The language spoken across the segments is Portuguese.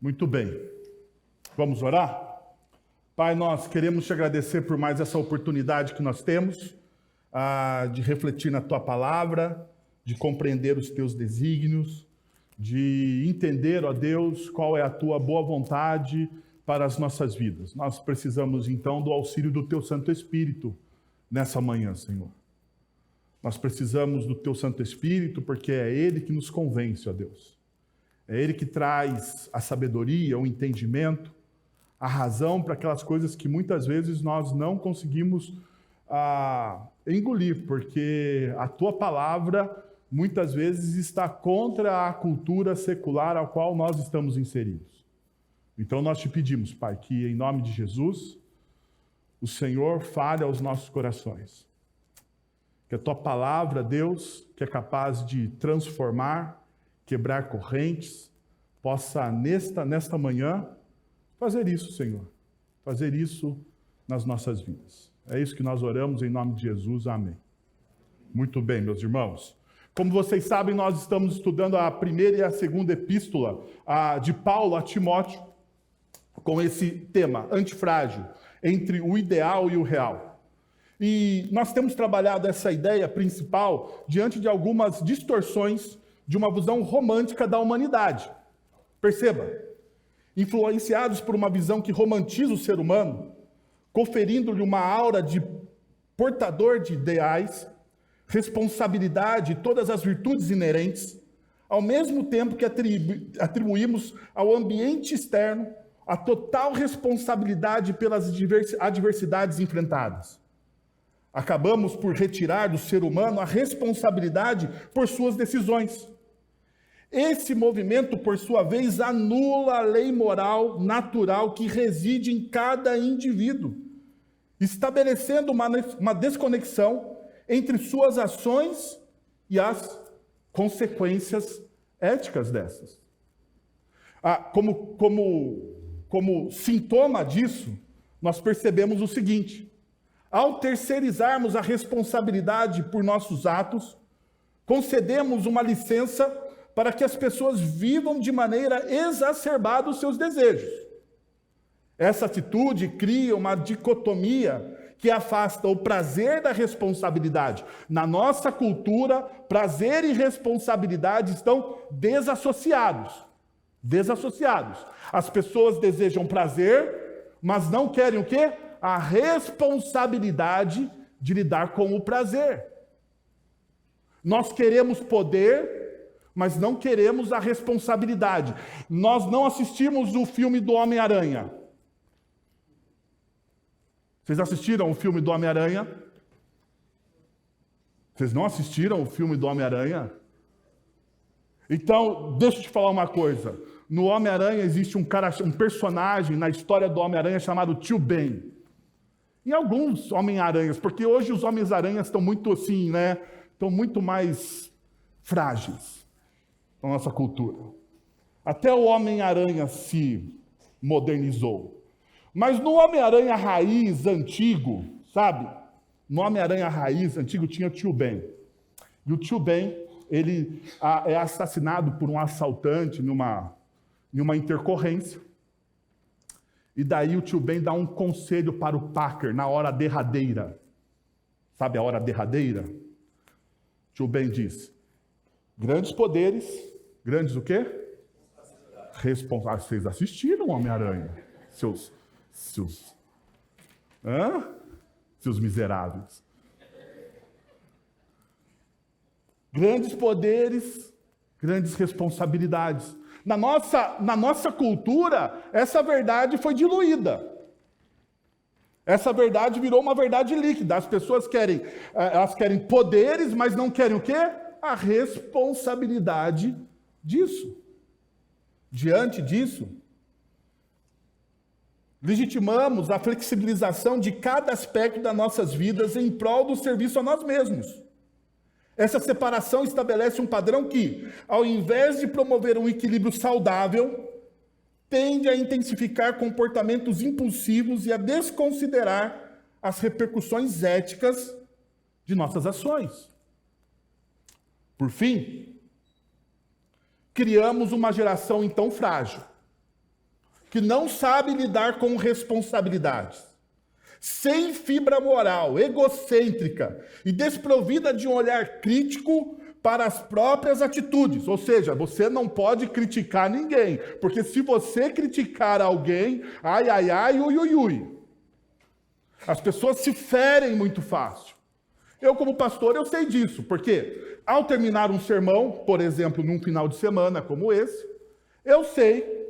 Muito bem. Vamos orar? Pai, nós queremos te agradecer por mais essa oportunidade que nós temos de refletir na tua palavra, de compreender os teus desígnios, de entender, ó Deus, qual é a tua boa vontade para as nossas vidas. Nós precisamos, então, do auxílio do teu Santo Espírito nessa manhã, Senhor. Nós precisamos do teu Santo Espírito porque é ele que nos convence, ó Deus. É ele que traz a sabedoria, o entendimento, a razão para aquelas coisas que muitas vezes nós não conseguimos engolir, porque a tua palavra muitas vezes está contra a cultura secular ao qual nós estamos inseridos. Então nós te pedimos, Pai, que em nome de Jesus, o Senhor fale aos nossos corações. Que a tua palavra, Deus, que é capaz de transformar, quebrar correntes, possa nesta manhã fazer isso, Senhor. Fazer isso nas nossas vidas. É isso que nós oramos em nome de Jesus. Amém. Muito bem, meus irmãos. Como vocês sabem, nós estamos estudando a primeira e a segunda epístola de Paulo a Timóteo, com esse tema, antifrágil, entre o ideal e o real. E nós temos trabalhado essa ideia principal diante de algumas distorções de uma visão romântica da humanidade. Perceba, influenciados por uma visão que romantiza o ser humano, conferindo-lhe uma aura de portador de ideais, responsabilidade e todas as virtudes inerentes, ao mesmo tempo que atribuímos ao ambiente externo a total responsabilidade pelas adversidades enfrentadas. Acabamos por retirar do ser humano a responsabilidade por suas decisões. Esse movimento, por sua vez, anula a lei moral natural que reside em cada indivíduo, estabelecendo uma desconexão entre suas ações e as consequências éticas dessas. Como sintoma disso, nós percebemos o seguinte: ao terceirizarmos a responsabilidade por nossos atos, concedemos uma licença para que as pessoas vivam de maneira exacerbada os seus desejos. Essa atitude cria uma dicotomia que afasta o prazer da responsabilidade. Na nossa cultura, prazer e responsabilidade estão desassociados. As pessoas desejam prazer, mas não querem o quê? A responsabilidade de lidar com o prazer. Nós queremos poder, mas não queremos a responsabilidade. Nós não assistimos o filme do Homem-Aranha. Vocês assistiram o filme do Homem-Aranha? Vocês não assistiram o filme do Homem-Aranha? Então, deixa eu te falar uma coisa. No Homem-Aranha existe um personagem na história do Homem-Aranha chamado Tio Ben. Em alguns Homem-Aranhas, porque hoje os Homens-Aranhas estão muito assim, né? Estão muito mais frágeis na nossa cultura. Até o Homem-Aranha se modernizou. Mas no Homem-Aranha raiz antigo, sabe? No Homem-Aranha raiz antigo tinha o Tio Ben. E o Tio Ben, ele é assassinado por um assaltante numa intercorrência. E daí o Tio Ben dá um conselho para o Parker na hora derradeira. Sabe a hora derradeira? O Tio Ben diz: grandes poderes, grandes o quê? Vocês assistiram o Homem-Aranha? Seus miseráveis. Grandes poderes, grandes responsabilidades. Na nossa cultura, essa verdade foi diluída. Essa verdade virou uma verdade líquida. As pessoas elas querem poderes, mas não querem o quê? A responsabilidade disso. Diante disso, legitimamos a flexibilização de cada aspecto das nossas vidas em prol do serviço a nós mesmos. Essa separação estabelece um padrão que, ao invés de promover um equilíbrio saudável, tende a intensificar comportamentos impulsivos e a desconsiderar as repercussões éticas de nossas ações. Por fim, criamos uma geração então frágil. que não sabe lidar com responsabilidades, sem fibra moral, egocêntrica e desprovida de um olhar crítico para as próprias atitudes. Ou seja, você não pode criticar ninguém, porque se você criticar alguém, ai, ai, ai, ui, ui, ui. As pessoas se ferem muito fácil. Eu, como pastor, eu sei disso, porque ao terminar um sermão, por exemplo, num final de semana como esse, eu sei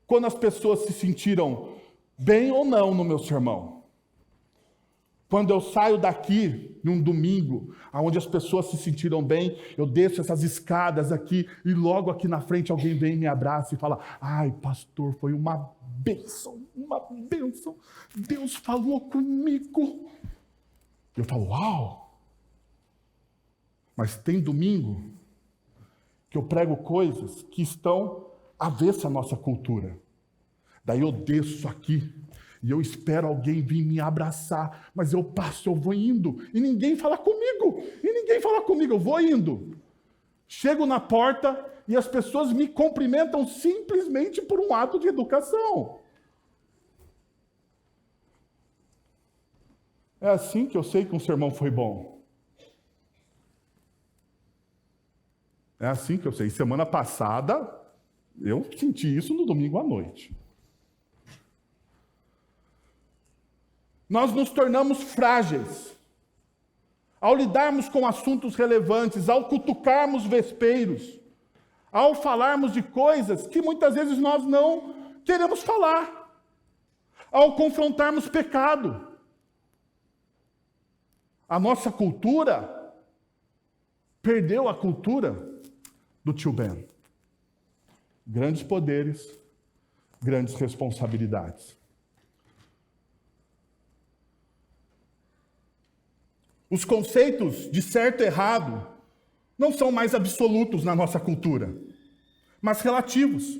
quando as pessoas se sentiram bem ou não no meu sermão. Quando eu saio daqui, num domingo, onde as pessoas se sentiram bem, eu desço essas escadas aqui e logo aqui na frente alguém vem e me abraça e fala: ai, pastor, foi uma bênção, uma bênção. Deus falou comigo. Eu falo: uau! Mas tem domingo que eu prego coisas que estão avessas à nossa cultura. Daí eu desço aqui e eu espero alguém vir me abraçar, mas eu passo, eu vou indo, e ninguém fala comigo, eu vou indo. Chego na porta e as pessoas me cumprimentam simplesmente por um ato de educação. É assim que eu sei que um sermão foi bom. É assim que eu sei. Semana passada, eu senti isso no domingo à noite. Nós nos tornamos frágeis ao lidarmos com assuntos relevantes, ao cutucarmos vespeiros, ao falarmos de coisas que muitas vezes nós não queremos falar, ao confrontarmos pecado. A nossa cultura perdeu a cultura do tio Ben. Grandes poderes, grandes responsabilidades. Os conceitos de certo e errado não são mais absolutos na nossa cultura, mas relativos,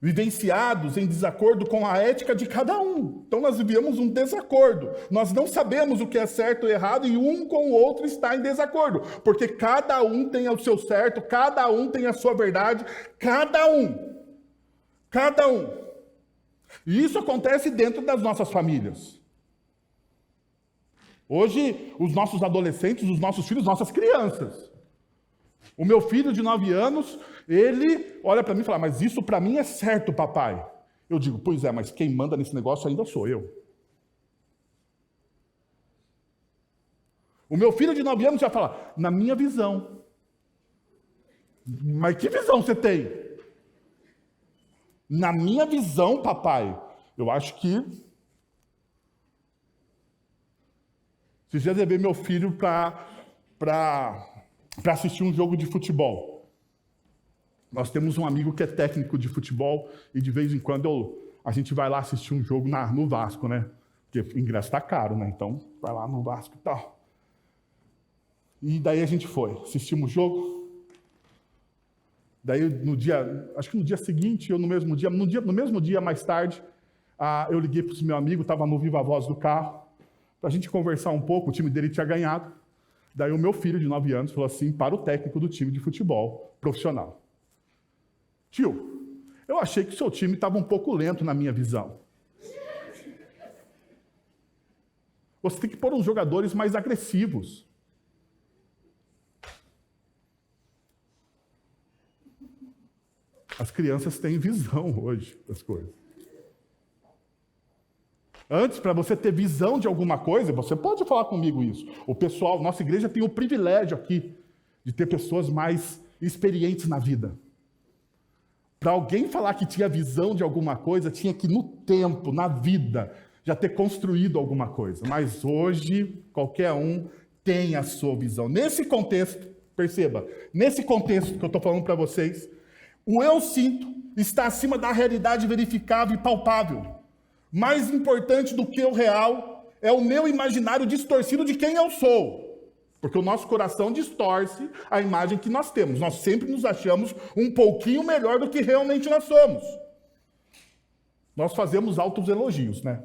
vivenciados em desacordo com a ética de cada um. Então nós vivemos um desacordo. Nós não sabemos o que é certo e errado e um com o outro está em desacordo, porque cada um tem o seu certo, cada um tem a sua verdade, cada um. E isso acontece dentro das nossas famílias. Hoje, os nossos adolescentes, os nossos filhos, nossas crianças. O meu filho de 9 anos, ele olha para mim e fala: mas isso para mim é certo, papai. Eu digo: pois é, mas quem manda nesse negócio ainda sou eu. O meu filho de 9 anos já fala: na minha visão. Mas que visão você tem? Na minha visão, papai, eu acho que... Esses dias eu levei meu filho para assistir um jogo de futebol. Nós temos um amigo que é técnico de futebol e de vez em quando a gente vai lá assistir um jogo no Vasco, né? Porque o ingresso está caro, né? Então, vai lá no Vasco e tal. E daí a gente foi, assistimos o jogo. Daí acho que no dia seguinte, ou no mesmo dia mais tarde, eu liguei para esse meu amigo, estava no Viva Voz do carro, para a gente conversar um pouco. O time dele tinha ganhado. Daí o meu filho de 9 anos falou assim para o técnico do time de futebol profissional: tio, eu achei que o seu time estava um pouco lento na minha visão. Você tem que pôr uns jogadores mais agressivos. As crianças têm visão hoje das coisas. Antes, para você ter visão de alguma coisa, você pode falar comigo isso. O pessoal, nossa igreja tem o privilégio aqui de ter pessoas mais experientes na vida. Para alguém falar que tinha visão de alguma coisa, tinha que, no tempo, na vida, já ter construído alguma coisa. Mas hoje, qualquer um tem a sua visão. Nesse contexto, perceba, nesse contexto que eu estou falando para vocês, o eu sinto está acima da realidade verificável e palpável. Mais importante do que o real é o meu imaginário distorcido de quem eu sou. Porque o nosso coração distorce a imagem que nós temos. Nós sempre nos achamos um pouquinho melhor do que realmente nós somos. Nós fazemos altos elogios, né?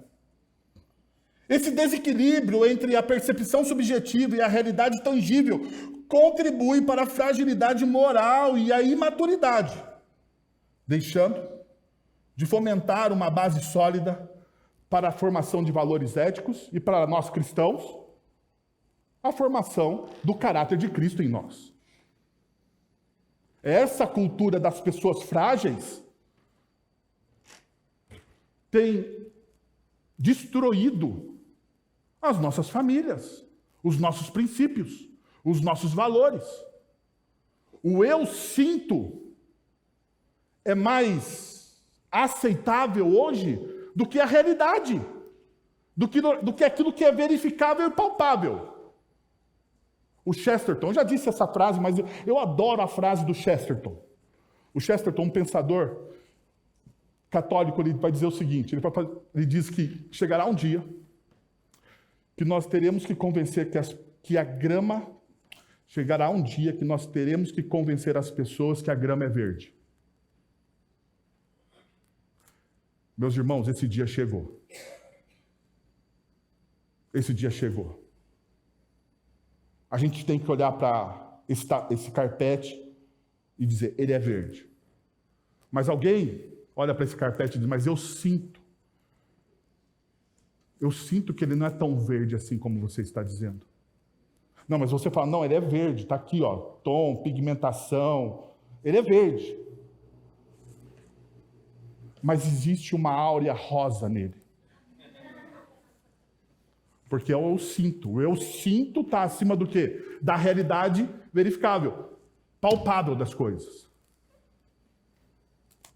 Esse desequilíbrio entre a percepção subjetiva e a realidade tangível contribui para a fragilidade moral e a imaturidade, deixando de fomentar uma base sólida para a formação de valores éticos e para nós cristãos, a formação do caráter de Cristo em nós. Essa cultura das pessoas frágeis tem destruído as nossas famílias, os nossos princípios, os nossos valores. O eu sinto é mais aceitável hoje do que a realidade, do que aquilo que é verificável e palpável. O Chesterton, eu já disse essa frase, mas eu adoro a frase do Chesterton. O Chesterton, um pensador católico, ele vai dizer o seguinte, ele diz que chegará um dia que nós teremos que convencer chegará um dia que nós teremos que convencer as pessoas que a grama é verde. Meus irmãos, esse dia chegou. Esse dia chegou. A gente tem que olhar para esse carpete e dizer, ele é verde. Mas alguém olha para esse carpete e diz, mas eu sinto que ele não é tão verde assim como você está dizendo. Não, mas você fala, não, ele é verde, está aqui, ó, tom, pigmentação, ele é verde. Mas existe uma áurea rosa nele. Porque o eu sinto está acima do quê? Da realidade verificável, palpável das coisas.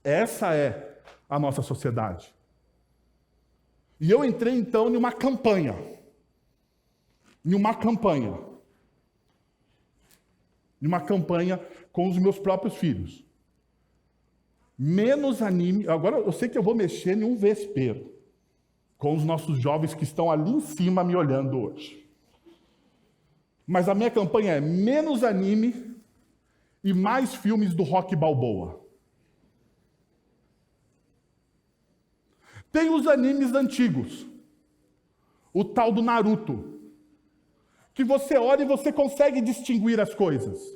Essa é a nossa sociedade. E eu entrei então em uma campanha. Com os meus próprios filhos. Menos anime. Agora eu sei que eu vou mexer em um vespeiro com os nossos jovens que estão ali em cima me olhando hoje. Mas a minha campanha é menos anime e mais filmes do Rocky Balboa. Tem os animes antigos, o tal do Naruto, que você olha e você consegue distinguir as coisas.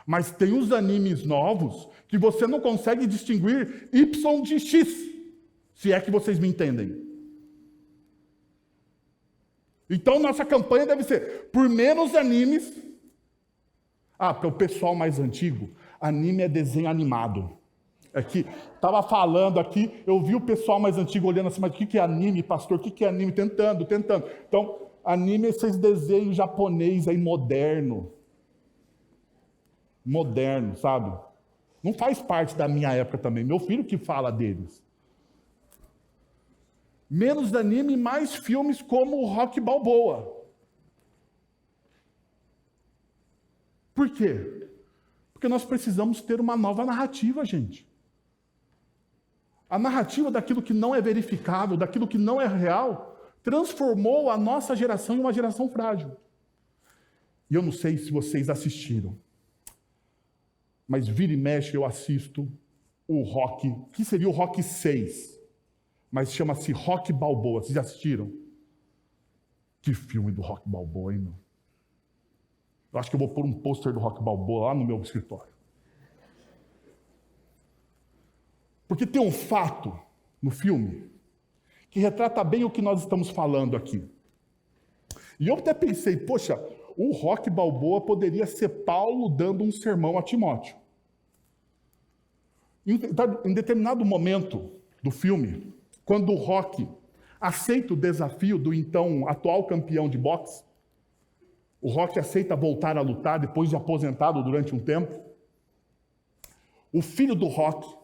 Mas tem os animes novos que você não consegue distinguir Y de X, se é que vocês me entendem. Então nossa campanha deve ser por menos animes. Porque o pessoal mais antigo, anime é desenho animado. Aqui, estava falando aqui, eu vi o pessoal mais antigo olhando assim, mas o que é anime, pastor? O que é anime? Tentando. Então, anime é esses desenhos japonês aí moderno, sabe? Não faz parte da minha época também, meu filho que fala deles. Menos anime, mais filmes como o Rocky Balboa. Por quê? Porque nós precisamos ter uma nova narrativa, gente. A narrativa daquilo que não é verificável, daquilo que não é real, transformou a nossa geração em uma geração frágil. E eu não sei se vocês assistiram, mas vira e mexe eu assisto o Rocky, que seria o Rocky 6, mas chama-se Rocky Balboa. Vocês já assistiram? Que filme do Rocky Balboa, hein, meu? Eu acho que eu vou pôr um pôster do Rocky Balboa lá no meu escritório. Porque tem um fato no filme que retrata bem o que nós estamos falando aqui. E eu até pensei, poxa, o Rocky Balboa poderia ser Paulo dando um sermão a Timóteo. Em determinado momento do filme, quando o Rocky aceita o desafio do então atual campeão de boxe, o Rocky aceita voltar a lutar depois de aposentado durante um tempo, o filho do Rocky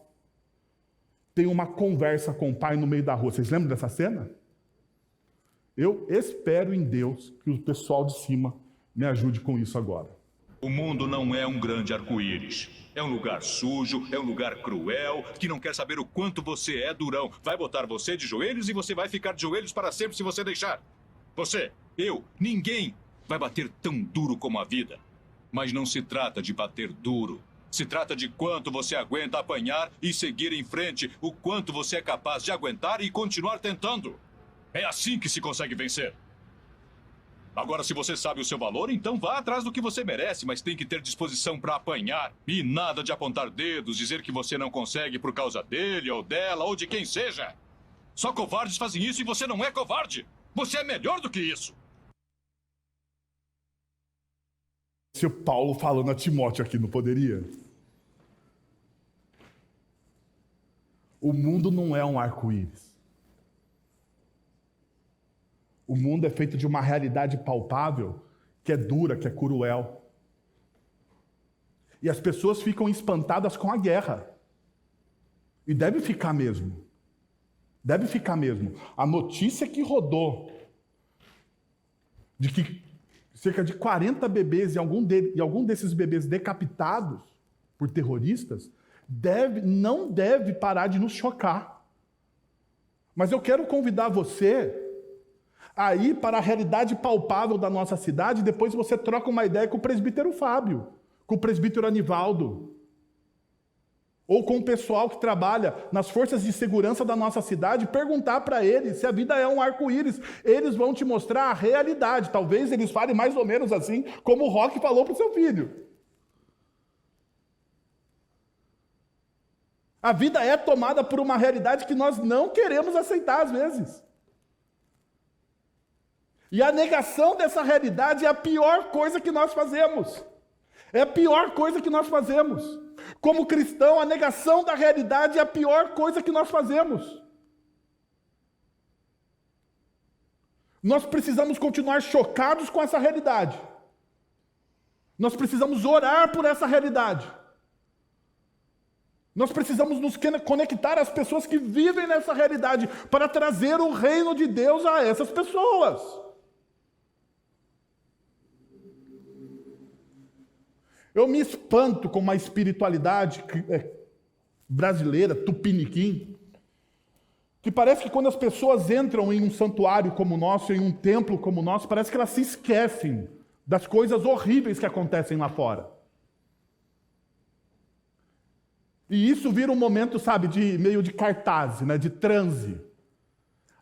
tem uma conversa com o pai no meio da rua. Vocês lembram dessa cena? Eu espero em Deus que o pessoal de cima me ajude com isso agora. O mundo não é um grande arco-íris. É um lugar sujo, é um lugar cruel, que não quer saber o quanto você é durão. Vai botar você de joelhos e você vai ficar de joelhos para sempre se você deixar. Você, eu, ninguém vai bater tão duro como a vida. Mas não se trata de bater duro. Se trata de quanto você aguenta apanhar e seguir em frente, o quanto você é capaz de aguentar e continuar tentando. É assim que se consegue vencer. Agora, se você sabe o seu valor, então vá atrás do que você merece, mas tem que ter disposição para apanhar. E nada de apontar dedos, dizer que você não consegue por causa dele ou dela ou de quem seja. Só covardes fazem isso e você não é covarde. Você é melhor do que isso. Se o Paulo falando a Timóteo aqui, não poderia? O mundo não é um arco-íris. O mundo é feito de uma realidade palpável, que é dura, que é cruel. E as pessoas ficam espantadas com a guerra. E deve ficar mesmo. Deve ficar mesmo. A notícia que rodou de que cerca de 40 bebês e algum desses bebês decapitados por terroristas não deve parar de nos chocar. Mas eu quero convidar você a ir para a realidade palpável da nossa cidade e depois você troca uma ideia com o presbítero Fábio, com o presbítero Anivaldo, ou com o pessoal que trabalha nas forças de segurança da nossa cidade, perguntar para eles se a vida é um arco-íris. Eles vão te mostrar a realidade. Talvez eles falem mais ou menos assim, como o Roque falou para o seu filho. A vida é tomada por uma realidade que nós não queremos aceitar às vezes. E a negação dessa realidade é a pior coisa que nós fazemos. É a pior coisa que nós fazemos. Como cristão, a negação da realidade é a pior coisa que nós fazemos. Nós precisamos continuar chocados com essa realidade. Nós precisamos orar por essa realidade. Nós precisamos nos conectar às pessoas que vivem nessa realidade para trazer o reino de Deus a essas pessoas. Eu me espanto com uma espiritualidade brasileira, tupiniquim, que parece que quando as pessoas entram em um santuário como o nosso, em um templo como o nosso, parece que elas se esquecem das coisas horríveis que acontecem lá fora. E isso vira um momento, sabe, meio de cartaz, né, de transe.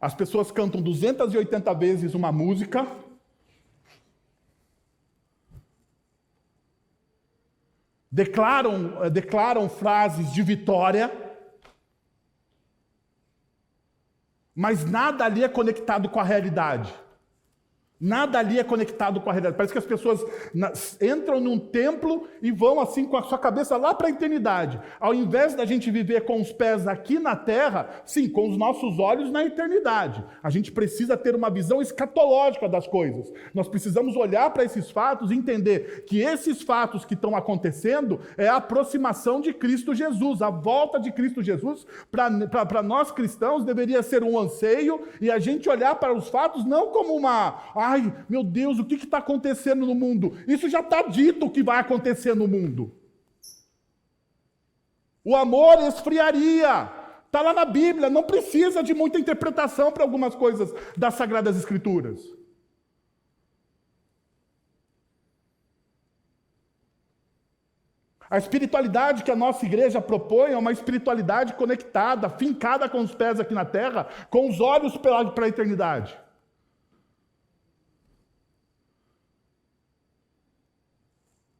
As pessoas cantam 280 vezes uma música, declaram frases de vitória, mas nada ali é conectado com a realidade. Nada ali é conectado com a realidade. Parece que as pessoas entram num templo e vão assim com a sua cabeça lá para a eternidade. Ao invés da gente viver com os pés aqui na terra, sim, com os nossos olhos na eternidade. A gente precisa ter uma visão escatológica das coisas. Nós precisamos olhar para esses fatos e entender que esses fatos que estão acontecendo é a aproximação de Cristo Jesus. A volta de Cristo Jesus, para nós cristãos, deveria ser um anseio e a gente olhar para os fatos não como ai, meu Deus, o que está acontecendo no mundo? Isso já está dito o que vai acontecer no mundo. O amor esfriaria. Está lá na Bíblia, não precisa de muita interpretação para algumas coisas das Sagradas Escrituras. A espiritualidade que a nossa igreja propõe é uma espiritualidade conectada, fincada com os pés aqui na terra, com os olhos para a eternidade.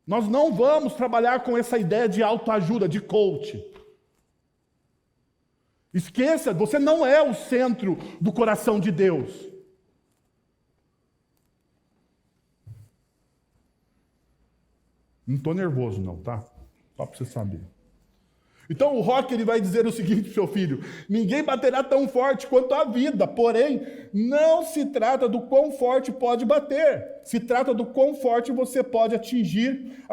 Nós não vamos trabalhar com essa ideia de autoajuda, de coach. Esqueça, você não é o centro do coração de Deus. Não estou nervoso não, tá? Só para você saber. Então o Roque ele vai dizer o seguinte, seu filho: ninguém baterá tão forte quanto a vida, porém, não se trata do quão forte pode bater, se trata do quão forte você pode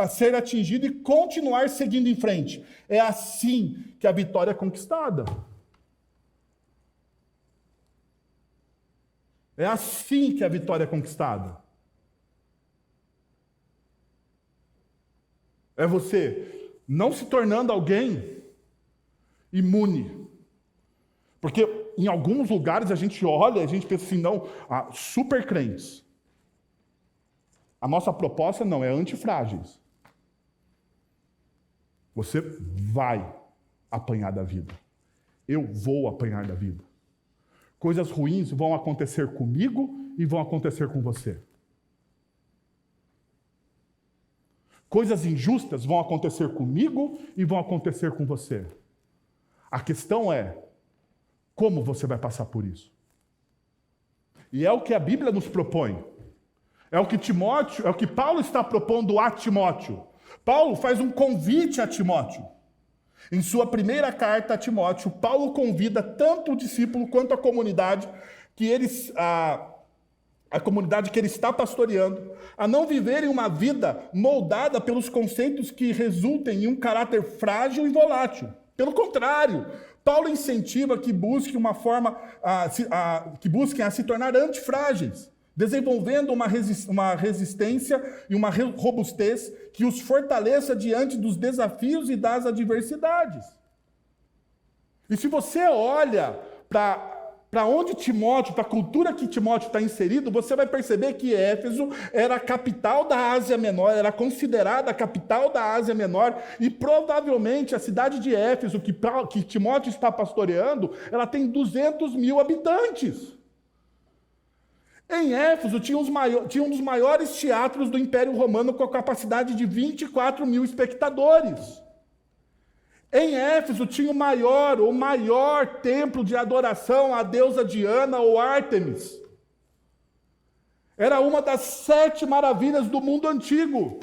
ser atingido e continuar seguindo em frente. É assim que a vitória é conquistada. É assim que a vitória é conquistada. É você não se tornando alguém imune. Porque em alguns lugares a gente olha e a gente pensa assim, não, super crentes. A nossa proposta não é antifrágeis. Você vai apanhar da vida. Eu vou apanhar da vida. Coisas ruins vão acontecer comigo e vão acontecer com você. Coisas injustas vão acontecer comigo e vão acontecer com você. A questão é, como você vai passar por isso? E é o que a Bíblia nos propõe. É o que Paulo está propondo a Timóteo. Paulo faz um convite a Timóteo. Em sua primeira carta a Timóteo, Paulo convida tanto o discípulo quanto a comunidade a comunidade que ele está pastoreando, a não viverem uma vida moldada pelos conceitos que resultem em um caráter frágil e volátil. Pelo contrário, Paulo incentiva que busquem a se tornar antifrágeis, desenvolvendo uma resistência e uma robustez que os fortaleça diante dos desafios e das adversidades. E se você olha para onde Timóteo, para a cultura que Timóteo está inserido, você vai perceber que Éfeso era a capital da Ásia Menor, era considerada a capital da Ásia Menor, e provavelmente a cidade de Éfeso, que Timóteo está pastoreando, ela tem 200 mil habitantes. Em Éfeso tinha um dos maiores teatros do Império Romano, com a capacidade de 24 mil espectadores. Em Éfeso tinha o maior templo de adoração à deusa Diana ou Ártemis. Era uma das 7 maravilhas do mundo antigo.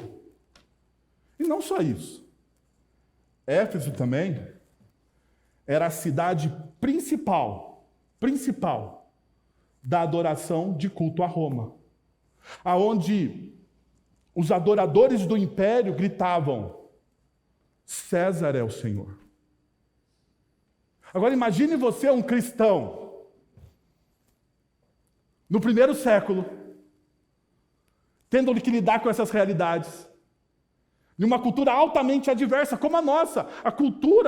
E não só isso. Éfeso também era a cidade principal da adoração de culto a Roma, aonde os adoradores do império gritavam: César é o Senhor. Agora imagine você, um cristão, no primeiro século, tendo que lidar com essas realidades, de uma cultura altamente adversa como a nossa.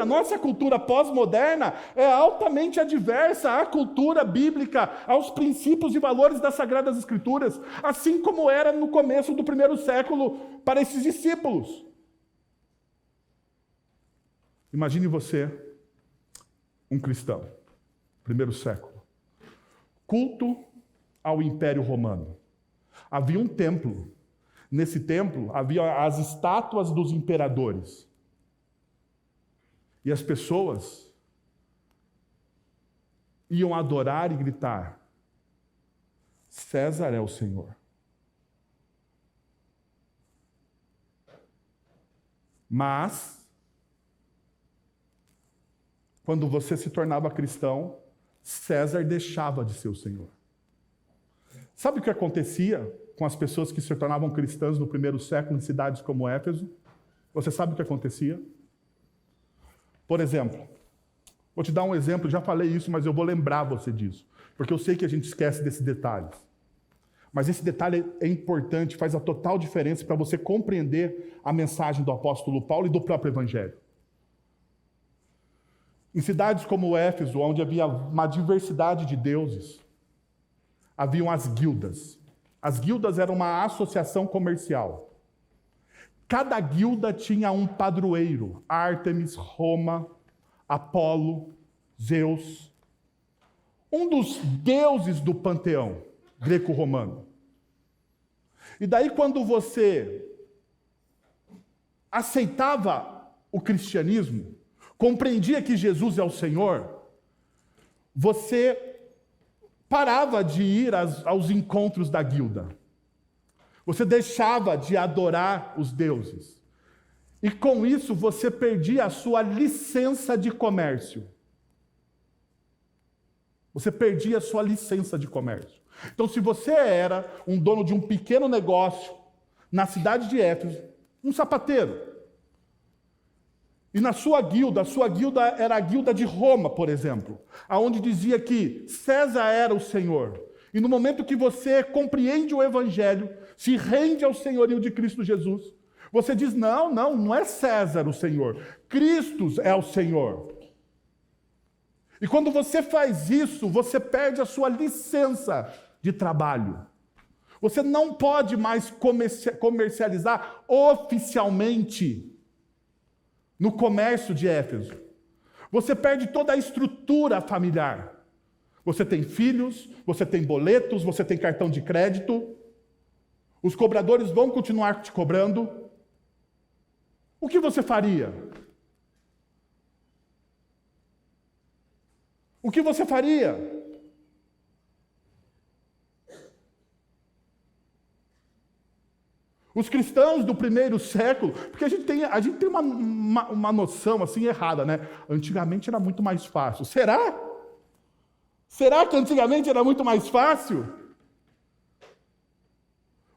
Nossa cultura pós-moderna é altamente adversa à cultura bíblica, aos princípios e valores das Sagradas Escrituras, assim como era no começo do primeiro século para esses discípulos. Imagine você, um cristão, primeiro século, culto ao Império Romano. Havia um templo. Nesse templo havia as estátuas dos imperadores. E as pessoas iam adorar e gritar: César é o Senhor. Mas, quando você se tornava cristão, César deixava de ser o Senhor. Sabe o que acontecia com as pessoas que se tornavam cristãs no primeiro século em cidades como Éfeso? Você sabe o que acontecia? Por exemplo, vou te dar um exemplo, já falei isso, mas eu vou lembrar você disso, porque eu sei que a gente esquece desses detalhes. Mas esse detalhe é importante, faz a total diferença para você compreender a mensagem do apóstolo Paulo e do próprio Evangelho. Em cidades como Éfeso, onde havia uma diversidade de deuses, haviam as guildas. As guildas eram uma associação comercial. Cada guilda tinha um padroeiro: Ártemis, Roma, Apolo, Zeus. Um dos deuses do panteão greco-romano. E daí, quando você aceitava o cristianismo, compreendia que Jesus é o Senhor, você parava de ir aos encontros da guilda. Você deixava de adorar os deuses. E com isso você perdia a sua licença de comércio. Você perdia a sua licença de comércio. Então, se você era um dono de um pequeno negócio na cidade de Éfeso, um sapateiro, e na sua guilda, a sua guilda era a guilda de Roma, por exemplo, aonde dizia que César era o Senhor. E no momento que você compreende o Evangelho, se rende ao senhorio de Cristo Jesus, você diz: não é César o Senhor, Cristo é o Senhor. E quando você faz isso, você perde a sua licença de trabalho. Você não pode mais comercializar oficialmente no comércio de Éfeso. Você perde toda a estrutura familiar. Você tem filhos, você tem boletos, você tem cartão de crédito. Os cobradores vão continuar te cobrando. O que você faria? O que você faria? Os cristãos do primeiro século, porque a gente tem uma noção assim errada, né? Antigamente era muito mais fácil. Será? Será que antigamente era muito mais fácil?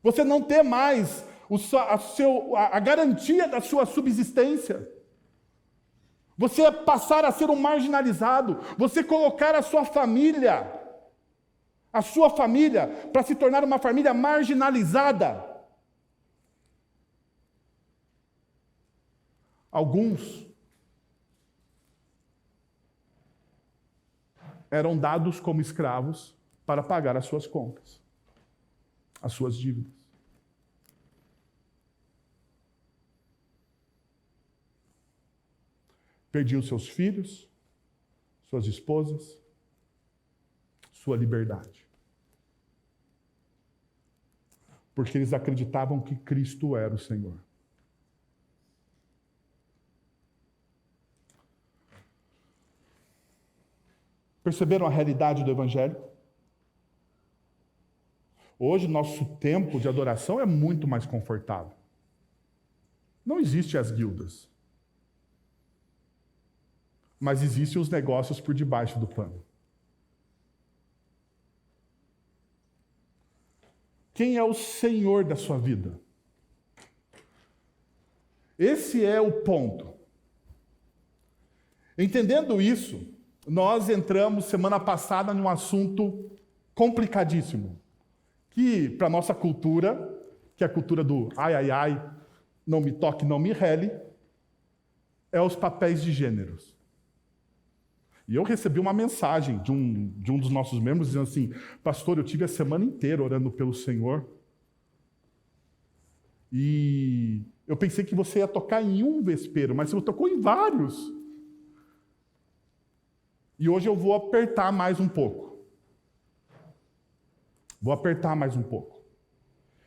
Você não ter mais a garantia da sua subsistência. Você passar a ser um marginalizado. Você colocar a sua família para se tornar uma família marginalizada. Alguns eram dados como escravos para pagar as suas contas, as suas dívidas. Perdiam seus filhos, suas esposas, sua liberdade. Porque eles acreditavam que Cristo era o Senhor. Perceberam a realidade do Evangelho? Hoje, nosso tempo de adoração é muito mais confortável. Não existem as guildas. Mas existem os negócios por debaixo do pano. Quem é o Senhor da sua vida? Esse é o ponto. Entendendo isso, nós entramos semana passada num assunto complicadíssimo, que para a nossa cultura, que é a cultura do ai, ai, ai, não me toque, não me rele, é os papéis de gêneros. E eu recebi uma mensagem de um dos nossos membros dizendo assim: pastor, eu tive a semana inteira orando pelo Senhor e eu pensei que você ia tocar em um vespeiro, mas você tocou em vários. E hoje eu vou apertar mais um pouco. Vou apertar mais um pouco.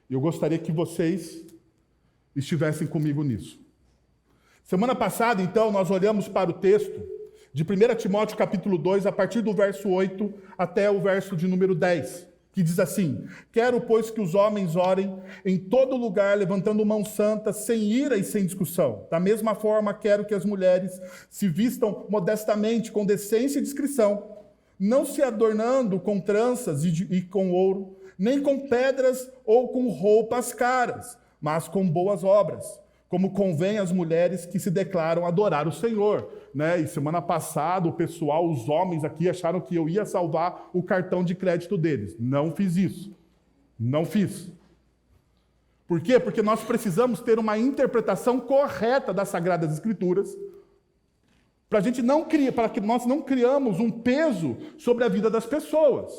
E eu gostaria que vocês estivessem comigo nisso. Semana passada, então, nós olhamos para o texto de 1 Timóteo capítulo 2, a partir do verso 8 até o verso de número 10, que diz assim: quero, pois, que os homens orem em todo lugar, levantando mão santa, sem ira e sem discussão. Da mesma forma, quero que as mulheres se vistam modestamente, com decência e discrição, não se adornando com tranças e com ouro, nem com pedras ou com roupas caras, mas com boas obras, como convém às mulheres que se declaram adorar o Senhor. Né? E semana passada, o pessoal, os homens aqui, acharam que eu ia salvar o cartão de crédito deles. Não fiz isso. Não fiz. Por quê? Porque nós precisamos ter uma interpretação correta das Sagradas Escrituras, para que nós não criamos um peso sobre a vida das pessoas.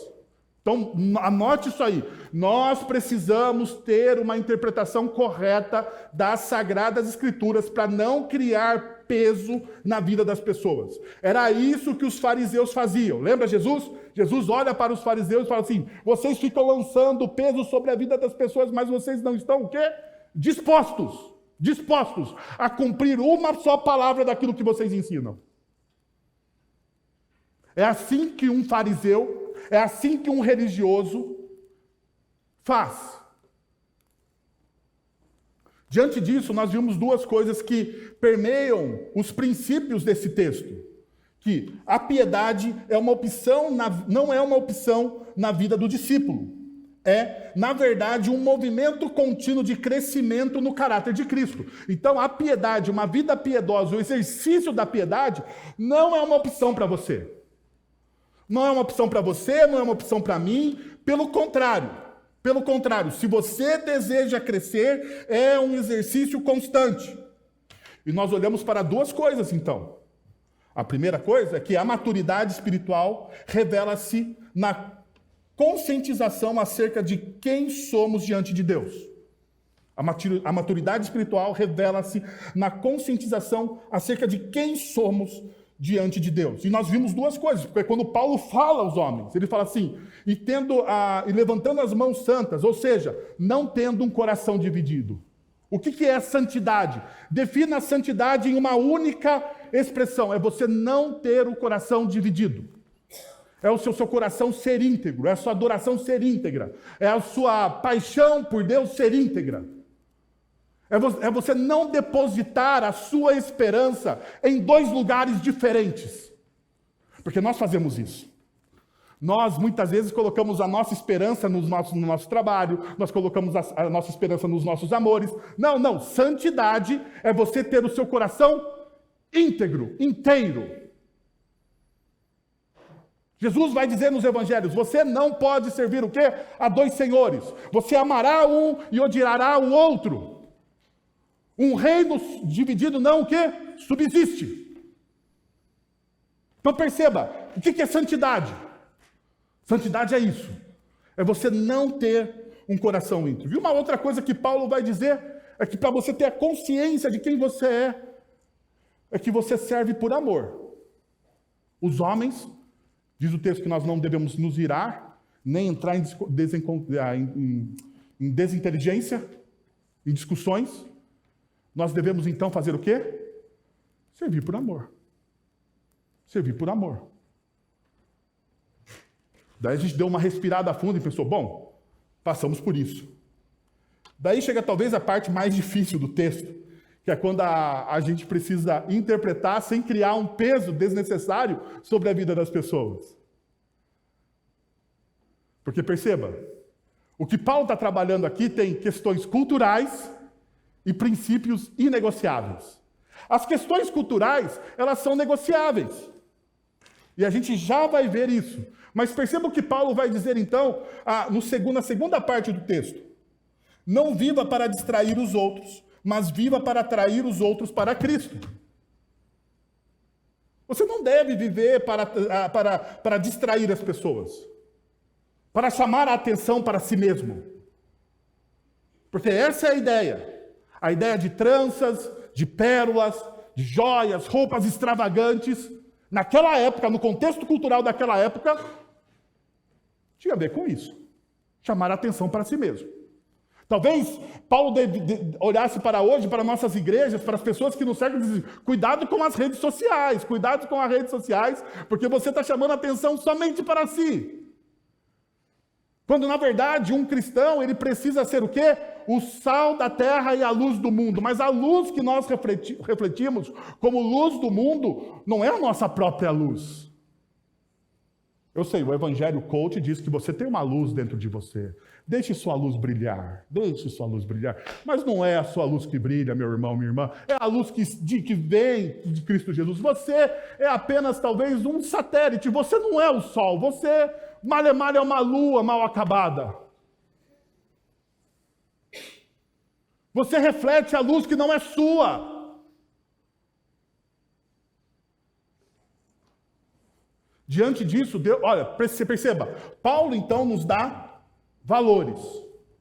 Então, anote isso aí. Nós precisamos ter uma interpretação correta das Sagradas Escrituras para não criar peso na vida das pessoas. Era isso que os fariseus faziam. Lembra Jesus? Jesus olha para os fariseus e fala assim: vocês ficam lançando peso sobre a vida das pessoas, mas vocês não estão o quê? Dispostos a cumprir uma só palavra daquilo que vocês ensinam. É assim que um fariseu, é assim que um religioso faz. Diante disso, nós vimos duas coisas que permeiam os princípios desse texto. Que a piedade é uma opção, não é uma opção na vida do discípulo. É, na verdade, um movimento contínuo de crescimento no caráter de Cristo. Então, a piedade, uma vida piedosa, o exercício da piedade, não é uma opção para você. Não é uma opção para você, não é uma opção para mim. Pelo contrário, se você deseja crescer, é um exercício constante. E nós olhamos para duas coisas, então. A primeira coisa é que a maturidade espiritual revela-se na conscientização acerca de quem somos diante de Deus. A maturidade espiritual revela-se na conscientização acerca de quem somos diante de Deus. E nós vimos duas coisas, porque quando Paulo fala aos homens, ele fala assim: e levantando as mãos santas, ou seja, não tendo um coração dividido. O que é santidade? Defina a santidade em uma única expressão. É você não ter o coração dividido. É o seu coração ser íntegro. É a sua adoração ser íntegra. É a sua paixão por Deus ser íntegra. É você não depositar a sua esperança em dois lugares diferentes. Porque nós fazemos isso. Nós, muitas vezes, colocamos a nossa esperança no nosso trabalho, nós colocamos a nossa esperança nos nossos amores. Não. Santidade é você ter o seu coração íntegro, inteiro. Jesus vai dizer nos evangelhos, você não pode servir o quê? A dois senhores. Você amará um e odiará o outro. Um reino dividido não o quê? Subsiste. Então perceba, o que é santidade? Santidade é isso. É você não ter um coração íntegro. E uma outra coisa que Paulo vai dizer é que para você ter a consciência de quem você é que você serve por amor. Os homens, diz o texto que nós não devemos nos irar, nem entrar em desinteligência, em discussões. Nós devemos então fazer o quê? Servir por amor. Servir por amor. Daí a gente deu uma respirada fundo e pensou, bom, passamos por isso. Daí chega talvez a parte mais difícil do texto, que é quando a gente precisa interpretar sem criar um peso desnecessário sobre a vida das pessoas. Porque perceba, o que Paulo está trabalhando aqui tem questões culturais e princípios inegociáveis. As questões culturais, elas são negociáveis. E a gente já vai ver isso. Mas perceba o que Paulo vai dizer, então, na segunda parte do texto. Não viva para distrair os outros, mas viva para atrair os outros para Cristo. Você não deve viver para distrair as pessoas, para chamar a atenção para si mesmo. Porque essa é a ideia. A ideia de tranças, de pérolas, de joias, roupas extravagantes. Naquela época, no contexto cultural daquela época, tinha a ver com isso. Chamar a atenção para si mesmo. Talvez Paulo olhasse para hoje, para nossas igrejas, para as pessoas que nos seguem e dizem, cuidado com as redes sociais, porque você está chamando a atenção somente para si. Quando, na verdade, um cristão, ele precisa ser o quê? O sal da terra e a luz do mundo. Mas a luz que nós refletimos como luz do mundo não é a nossa própria luz. Eu sei, o Evangelho Coach diz que você tem uma luz dentro de você. Deixe sua luz brilhar. Deixe sua luz brilhar. Mas não é a sua luz que brilha, meu irmão, minha irmã. É a luz que vem de Cristo Jesus. Você é apenas, talvez, um satélite. Você não é o sol. Você, mal é uma lua mal acabada. Você reflete a luz que não é sua. Diante disso, Deus, olha, você perceba, Paulo então nos dá valores.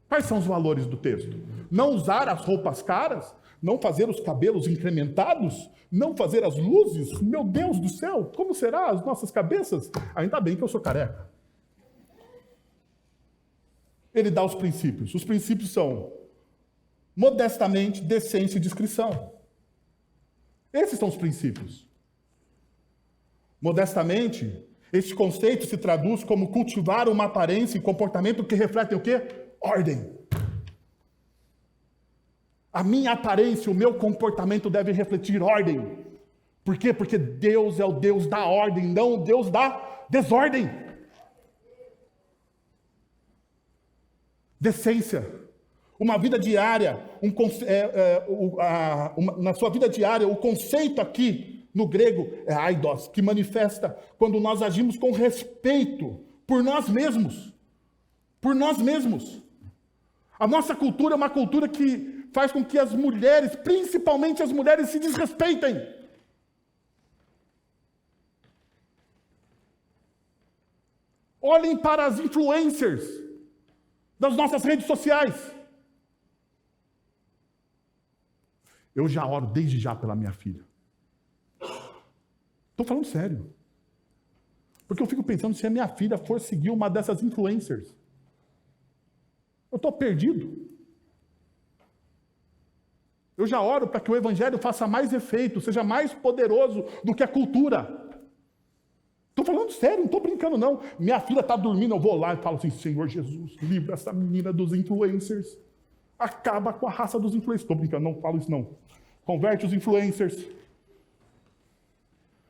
Quais são os valores do texto? Não usar as roupas caras, não fazer os cabelos incrementados, não fazer as luzes. Meu Deus do céu, como será as nossas cabeças? Ainda bem que eu sou careca. Ele dá os princípios. Os princípios são modestamente, decência e discrição. Esses são os princípios. Modestamente, este conceito se traduz como cultivar uma aparência e comportamento que refletem o quê? Ordem. A minha aparência, o meu comportamento deve refletir ordem. Por quê? Porque Deus é o Deus da ordem, não o Deus da desordem. Decência. Uma vida diária, na sua vida diária, o conceito aqui, no grego, é aidos, que manifesta quando nós agimos com respeito por nós mesmos. Por nós mesmos. A nossa cultura é uma cultura que faz com que as mulheres, principalmente as mulheres, se desrespeitem. Olhem para as influencers das nossas redes sociais. Eu já oro desde já pela minha filha. Estou falando sério. Porque eu fico pensando se a minha filha for seguir uma dessas influencers. Eu estou perdido. Eu já oro para que o evangelho faça mais efeito, seja mais poderoso do que a cultura. Estou falando sério, não estou brincando não. Minha filha está dormindo, eu vou lá e falo assim, Senhor Jesus, livra essa menina dos influencers. Acaba com a raça dos influencers. Estou brincando, não falo isso não. Converte os influencers.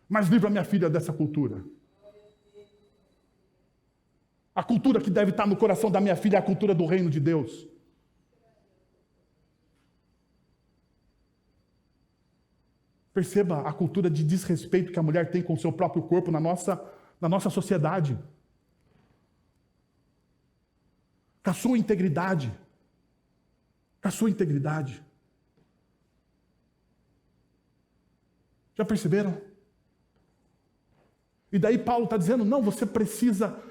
Mas livra minha filha dessa cultura. A cultura que deve estar no coração da minha filha é a cultura do reino de Deus. Perceba a cultura de desrespeito que a mulher tem com o seu próprio corpo na nossa sociedade. Com a sua integridade. Com a sua integridade. Já perceberam? E daí Paulo está dizendo, não, você precisa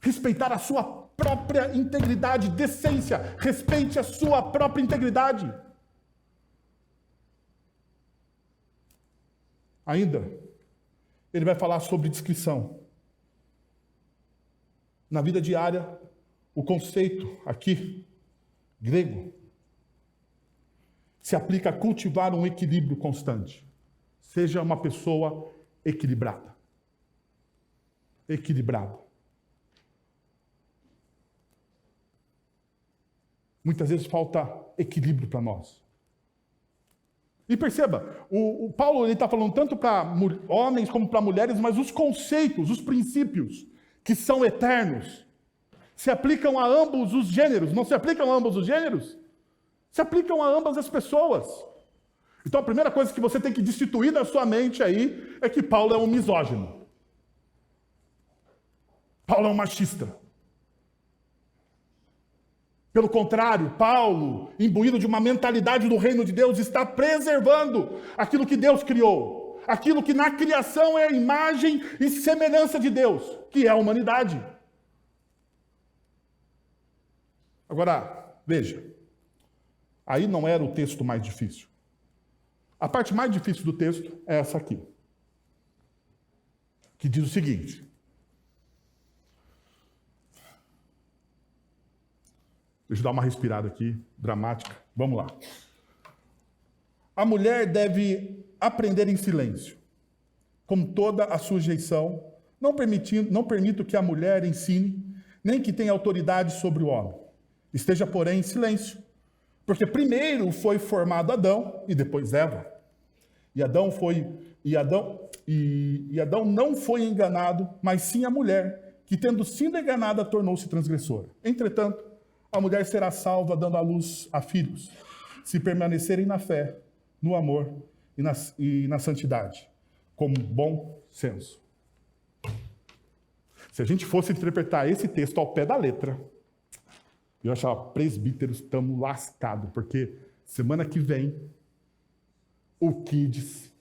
respeitar a sua própria integridade, decência. Respeite a sua própria integridade. Ainda, ele vai falar sobre discrição. Na vida diária, o conceito aqui, grego, se aplica a cultivar um equilíbrio constante. Seja uma pessoa equilibrada. Equilibrada. Muitas vezes falta equilíbrio para nós. E perceba, o Paulo está falando tanto para homens como para mulheres, mas os conceitos, os princípios, que são eternos, se aplicam a ambos os gêneros. Não se aplicam a ambos os gêneros? Se aplicam a ambas as pessoas. Então a primeira coisa que você tem que destituir da sua mente aí é que Paulo é um misógino. Paulo é um machista. Pelo contrário, Paulo, imbuído de uma mentalidade do reino de Deus, está preservando aquilo que Deus criou. Aquilo que na criação é a imagem e semelhança de Deus, que é a humanidade. Agora, veja, aí não era o texto mais difícil. A parte mais difícil do texto é essa aqui, que diz o seguinte: deixa eu dar uma respirada aqui, dramática. Vamos lá. A mulher deve aprender em silêncio, com toda a sujeição, não permito que a mulher ensine, nem que tenha autoridade sobre o homem. Esteja, porém, em silêncio, porque primeiro foi formado Adão e depois Eva. E Adão não foi enganado, mas sim a mulher, que tendo sido enganada tornou-se transgressora. Entretanto, a mulher será salva dando à luz a filhos, se permanecerem na fé, no amor e na santidade, com bom senso. Se a gente fosse interpretar esse texto ao pé da letra, eu achava, presbíteros, estamos lascados, porque semana que vem o Kids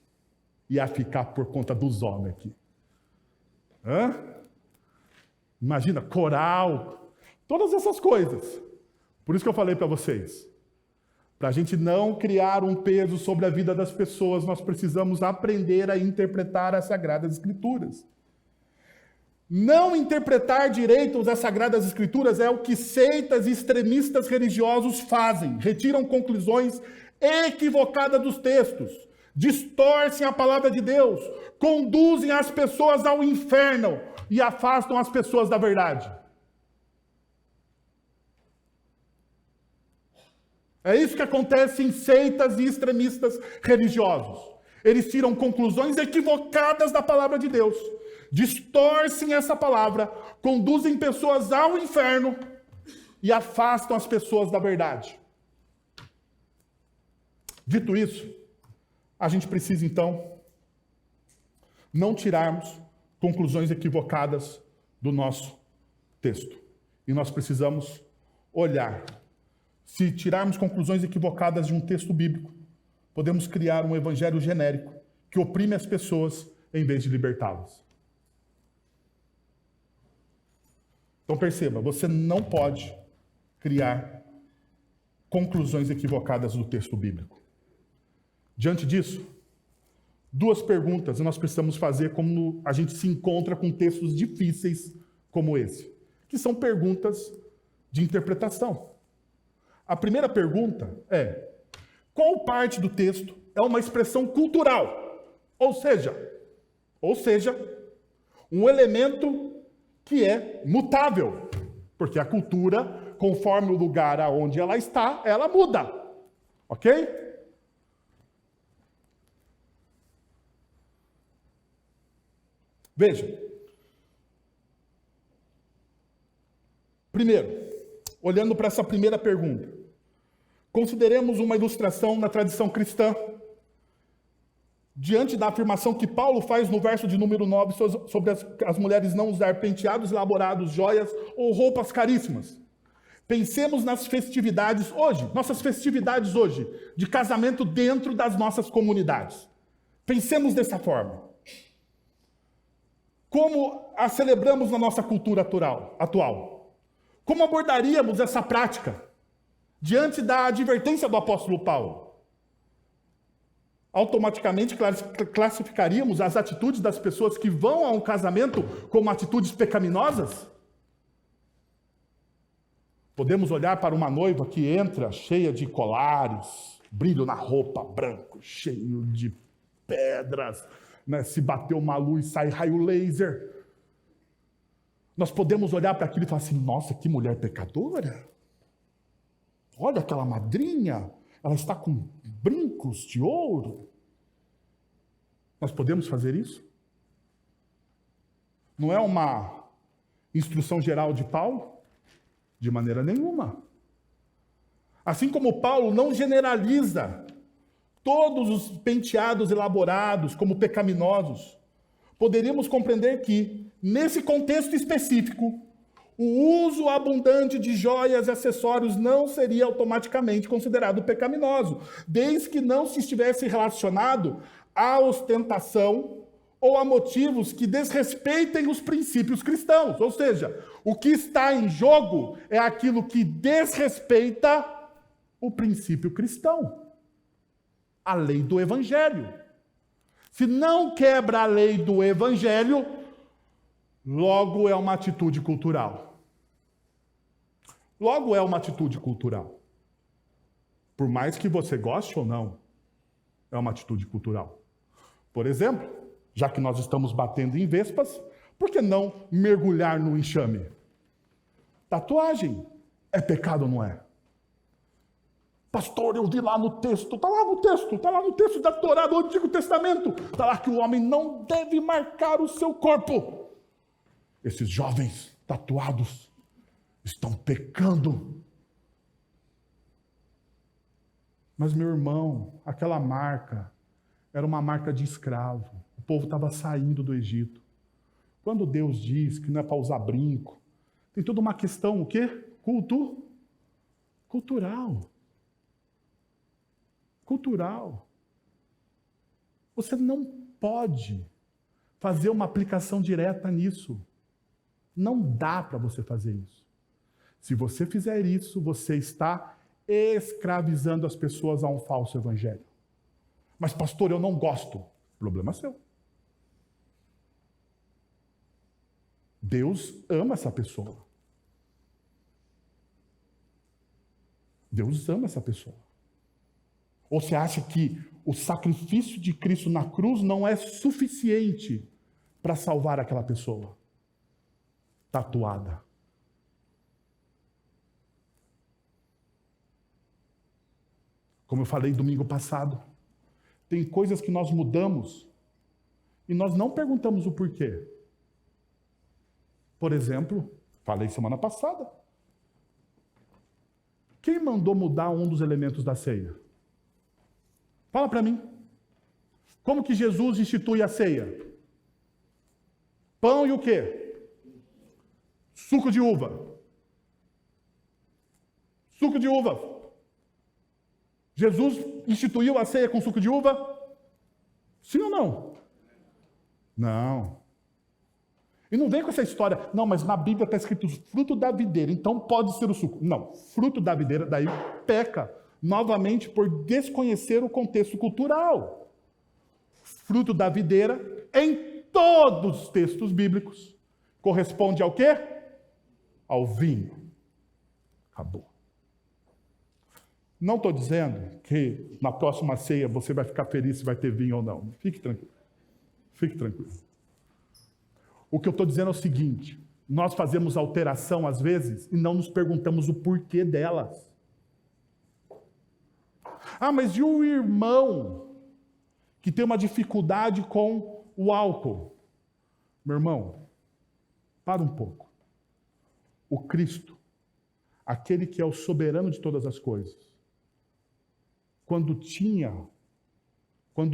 ia ficar por conta dos homens aqui. Hã? Imagina, coral, todas essas coisas. Por isso que eu falei para vocês, para a gente não criar um peso sobre a vida das pessoas, nós precisamos aprender a interpretar as Sagradas Escrituras. Não interpretar direito as Sagradas Escrituras é o que seitas e extremistas religiosos fazem. Retiram conclusões equivocadas dos textos, distorcem a palavra de Deus, conduzem as pessoas ao inferno e afastam as pessoas da verdade. É isso que acontece em seitas e extremistas religiosos. Eles tiram conclusões equivocadas da palavra de Deus, distorcem essa palavra, conduzem pessoas ao inferno e afastam as pessoas da verdade. Dito isso, a gente precisa, então, não tirarmos conclusões equivocadas do nosso texto. E nós precisamos olhar. Se tirarmos conclusões equivocadas de um texto bíblico, podemos criar um evangelho genérico que oprime as pessoas em vez de libertá-las. Então perceba, você não pode criar conclusões equivocadas do texto bíblico. Diante disso, duas perguntas nós precisamos fazer quando a gente se encontra com textos difíceis como esse, que são perguntas de interpretação. A primeira pergunta é: Qual parte do texto é uma expressão cultural? Ou seja, um elemento que é mutável. Porque a cultura, conforme o lugar aonde ela está, ela muda. Ok? Veja. Primeiro, olhando para essa primeira pergunta, consideremos uma ilustração na tradição cristã, diante da afirmação que Paulo faz no verso de número 9 sobre as mulheres não usar penteados elaborados, joias ou roupas caríssimas. Pensemos nas festividades hoje, nossas festividades hoje, de casamento dentro das nossas comunidades. Pensemos dessa forma. Como a celebramos na nossa cultura atual? Como abordaríamos essa prática diante da advertência do apóstolo Paulo? Automaticamente classificaríamos as atitudes das pessoas que vão a um casamento como atitudes pecaminosas? Podemos olhar para uma noiva que entra cheia de colares, brilho na roupa, branco, cheio de pedras, né? Se bater uma luz, sai raio laser. Nós podemos olhar para aquilo e falar assim, nossa, que mulher pecadora. Olha aquela madrinha, ela está com brincos de ouro. Nós podemos fazer isso? Não é uma instrução geral de Paulo? De maneira nenhuma. Assim como Paulo não generaliza todos os penteados elaborados como pecaminosos, poderíamos compreender que, nesse contexto específico, o uso abundante de joias e acessórios não seria automaticamente considerado pecaminoso, desde que não se estivesse relacionado à ostentação ou a motivos que desrespeitem os princípios cristãos. Ou seja, o que está em jogo é aquilo que desrespeita o princípio cristão, a lei do evangelho. Se não quebra a lei do evangelho, logo é uma atitude cultural. Logo é uma atitude cultural. Por mais que você goste ou não, é uma atitude cultural. Por exemplo, já que nós estamos batendo em vespas, por que não mergulhar no enxame? Tatuagem é pecado ou não é? Pastor, eu vi lá no texto, está lá no texto da Torá do Antigo Testamento, está lá que o homem não deve marcar o seu corpo. Esses jovens tatuados estão pecando. Mas, meu irmão, aquela marca era uma marca de escravo. O povo estava saindo do Egito. Quando Deus diz que não é para usar brinco, tem toda uma questão, o quê? Cultural. Cultural. Você não pode fazer uma aplicação direta nisso. Não dá para você fazer isso. Se você fizer isso, você está escravizando as pessoas a um falso evangelho. Mas, pastor, eu não gosto. Problema seu. Deus ama essa pessoa. Deus ama essa pessoa. Ou você acha que o sacrifício de Cristo na cruz não é suficiente para salvar aquela pessoa tatuada? Como eu falei domingo passado, tem coisas que nós mudamos e nós não perguntamos o porquê. Por exemplo, falei semana passada, quem mandou mudar um dos elementos da ceia? Fala para mim. Como que Jesus institui a ceia? Pão e o quê? Suco de uva. Suco de uva. Jesus instituiu a ceia com suco de uva? Sim ou não? Não. E não vem com essa história, não, mas na Bíblia está escrito fruto da videira, então pode ser o suco. Não, fruto da videira, daí peca, novamente por desconhecer o contexto cultural. Fruto da videira, em todos os textos bíblicos, corresponde ao quê? Ao vinho. Acabou. Não estou dizendo que na próxima ceia você vai ficar feliz se vai ter vinho ou não. Fique tranquilo. Fique tranquilo. O que eu estou dizendo é o seguinte: nós fazemos alteração às vezes e não nos perguntamos o porquê delas. Ah, mas e o irmão que tem uma dificuldade com o álcool? Meu irmão, para um pouco. O Cristo, aquele que é o soberano de todas as coisas, quando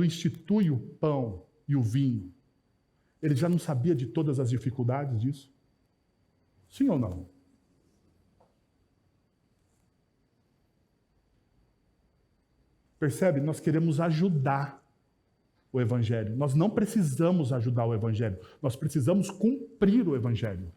institui o pão e o vinho, ele já não sabia de todas as dificuldades disso? Sim ou não? Percebe? Nós queremos ajudar o Evangelho. Nós não precisamos ajudar o Evangelho. Nós precisamos cumprir o Evangelho.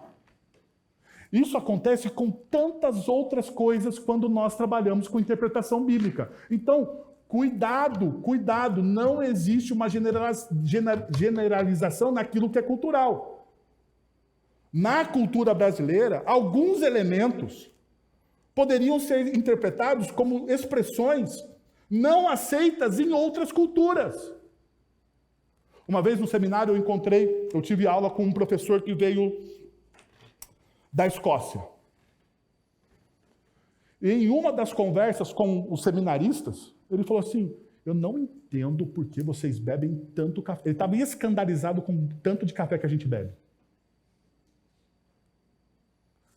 Isso acontece com tantas outras coisas quando nós trabalhamos com interpretação bíblica. Então, cuidado, não existe uma generalização naquilo que é cultural. Na cultura brasileira, alguns elementos poderiam ser interpretados como expressões não aceitas em outras culturas. Uma vez no seminário eu tive aula com um professor que veio da Escócia. E em uma das conversas com os seminaristas, ele falou assim: eu não entendo por que vocês bebem tanto café. Ele estava escandalizado com o tanto de café que a gente bebe.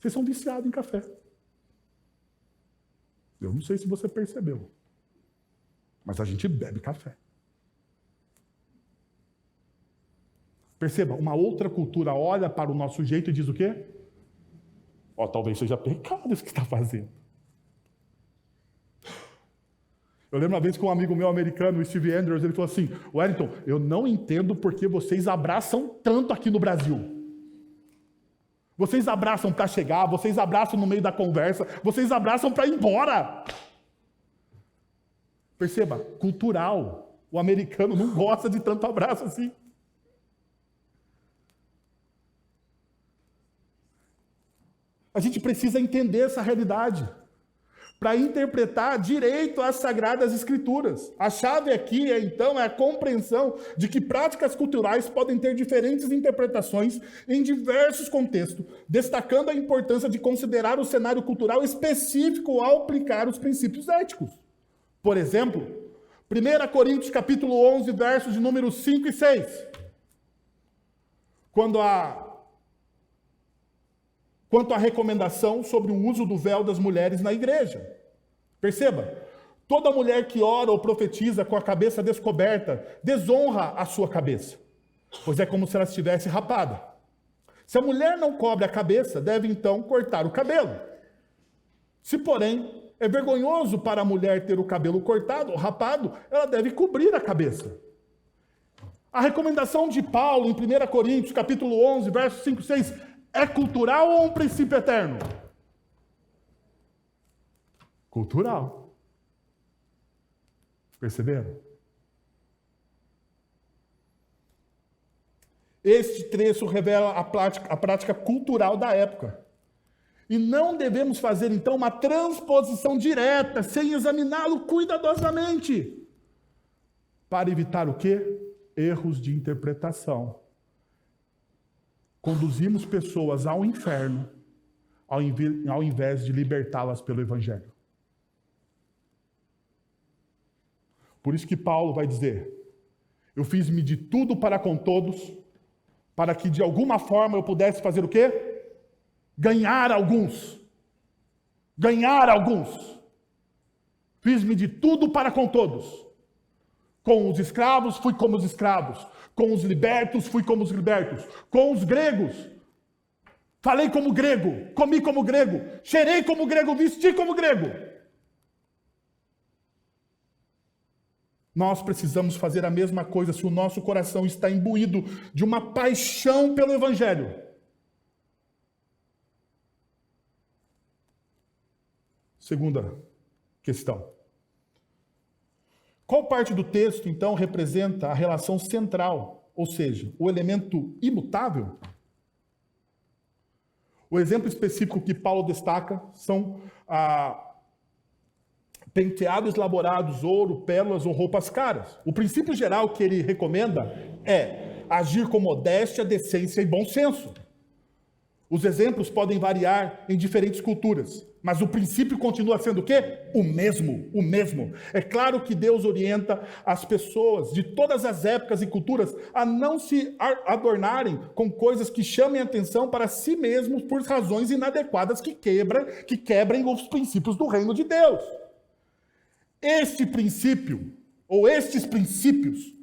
Vocês são viciados em café. Eu não sei se você percebeu, mas a gente bebe café. Perceba, uma outra cultura olha para o nosso jeito e diz o quê? Talvez seja pecado isso que está fazendo. Eu lembro uma vez que um amigo meu americano, o Steve Andrews, ele falou assim: Wellington, eu não entendo porque vocês abraçam tanto aqui no Brasil. Vocês abraçam para chegar, vocês abraçam no meio da conversa, vocês abraçam para ir embora. Perceba, cultural. O americano não gosta de tanto abraço assim. A gente precisa entender essa realidade para interpretar direito as Sagradas Escrituras. A chave aqui, então, é a compreensão de que práticas culturais podem ter diferentes interpretações em diversos contextos, destacando a importância de considerar o cenário cultural específico ao aplicar os princípios éticos. Por exemplo, 1 Coríntios capítulo 11, versos de números 5 e 6. Quanto à recomendação sobre o uso do véu das mulheres na igreja. Perceba, toda mulher que ora ou profetiza com a cabeça descoberta desonra a sua cabeça, pois é como se ela estivesse rapada. Se a mulher não cobre a cabeça, deve então cortar o cabelo. Se, porém, é vergonhoso para a mulher ter o cabelo cortado ou rapado, ela deve cobrir a cabeça. A recomendação de Paulo em 1 Coríntios capítulo 11, versos 5 e 6, é cultural ou um princípio eterno? Cultural. Perceberam? Este trecho revela a prática cultural da época. E não devemos fazer, então, uma transposição direta, sem examiná-lo cuidadosamente, para evitar o quê? Erros de interpretação. Conduzimos pessoas ao inferno, ao invés de libertá-las pelo Evangelho. Por isso que Paulo vai dizer: eu fiz-me de tudo para com todos, para que de alguma forma eu pudesse fazer o quê? Ganhar alguns. Ganhar alguns. Fiz-me de tudo para com todos. Com os escravos, fui como os escravos. Com os libertos, fui como os libertos. Com os gregos, falei como grego, comi como grego, cheirei como grego, vesti como grego. Nós precisamos fazer a mesma coisa se o nosso coração está imbuído de uma paixão pelo Evangelho. Segunda questão. Qual parte do texto, então, representa a relação central, ou seja, o elemento imutável? O exemplo específico que Paulo destaca são penteados elaborados, ouro, pérolas ou roupas caras. O princípio geral que ele recomenda é agir com modéstia, decência e bom senso. Os exemplos podem variar em diferentes culturas, mas o princípio continua sendo o quê? O mesmo. É claro que Deus orienta as pessoas de todas as épocas e culturas a não se adornarem com coisas que chamem atenção para si mesmos por razões inadequadas que quebrem os princípios do reino de Deus. Este princípio, ou estes princípios,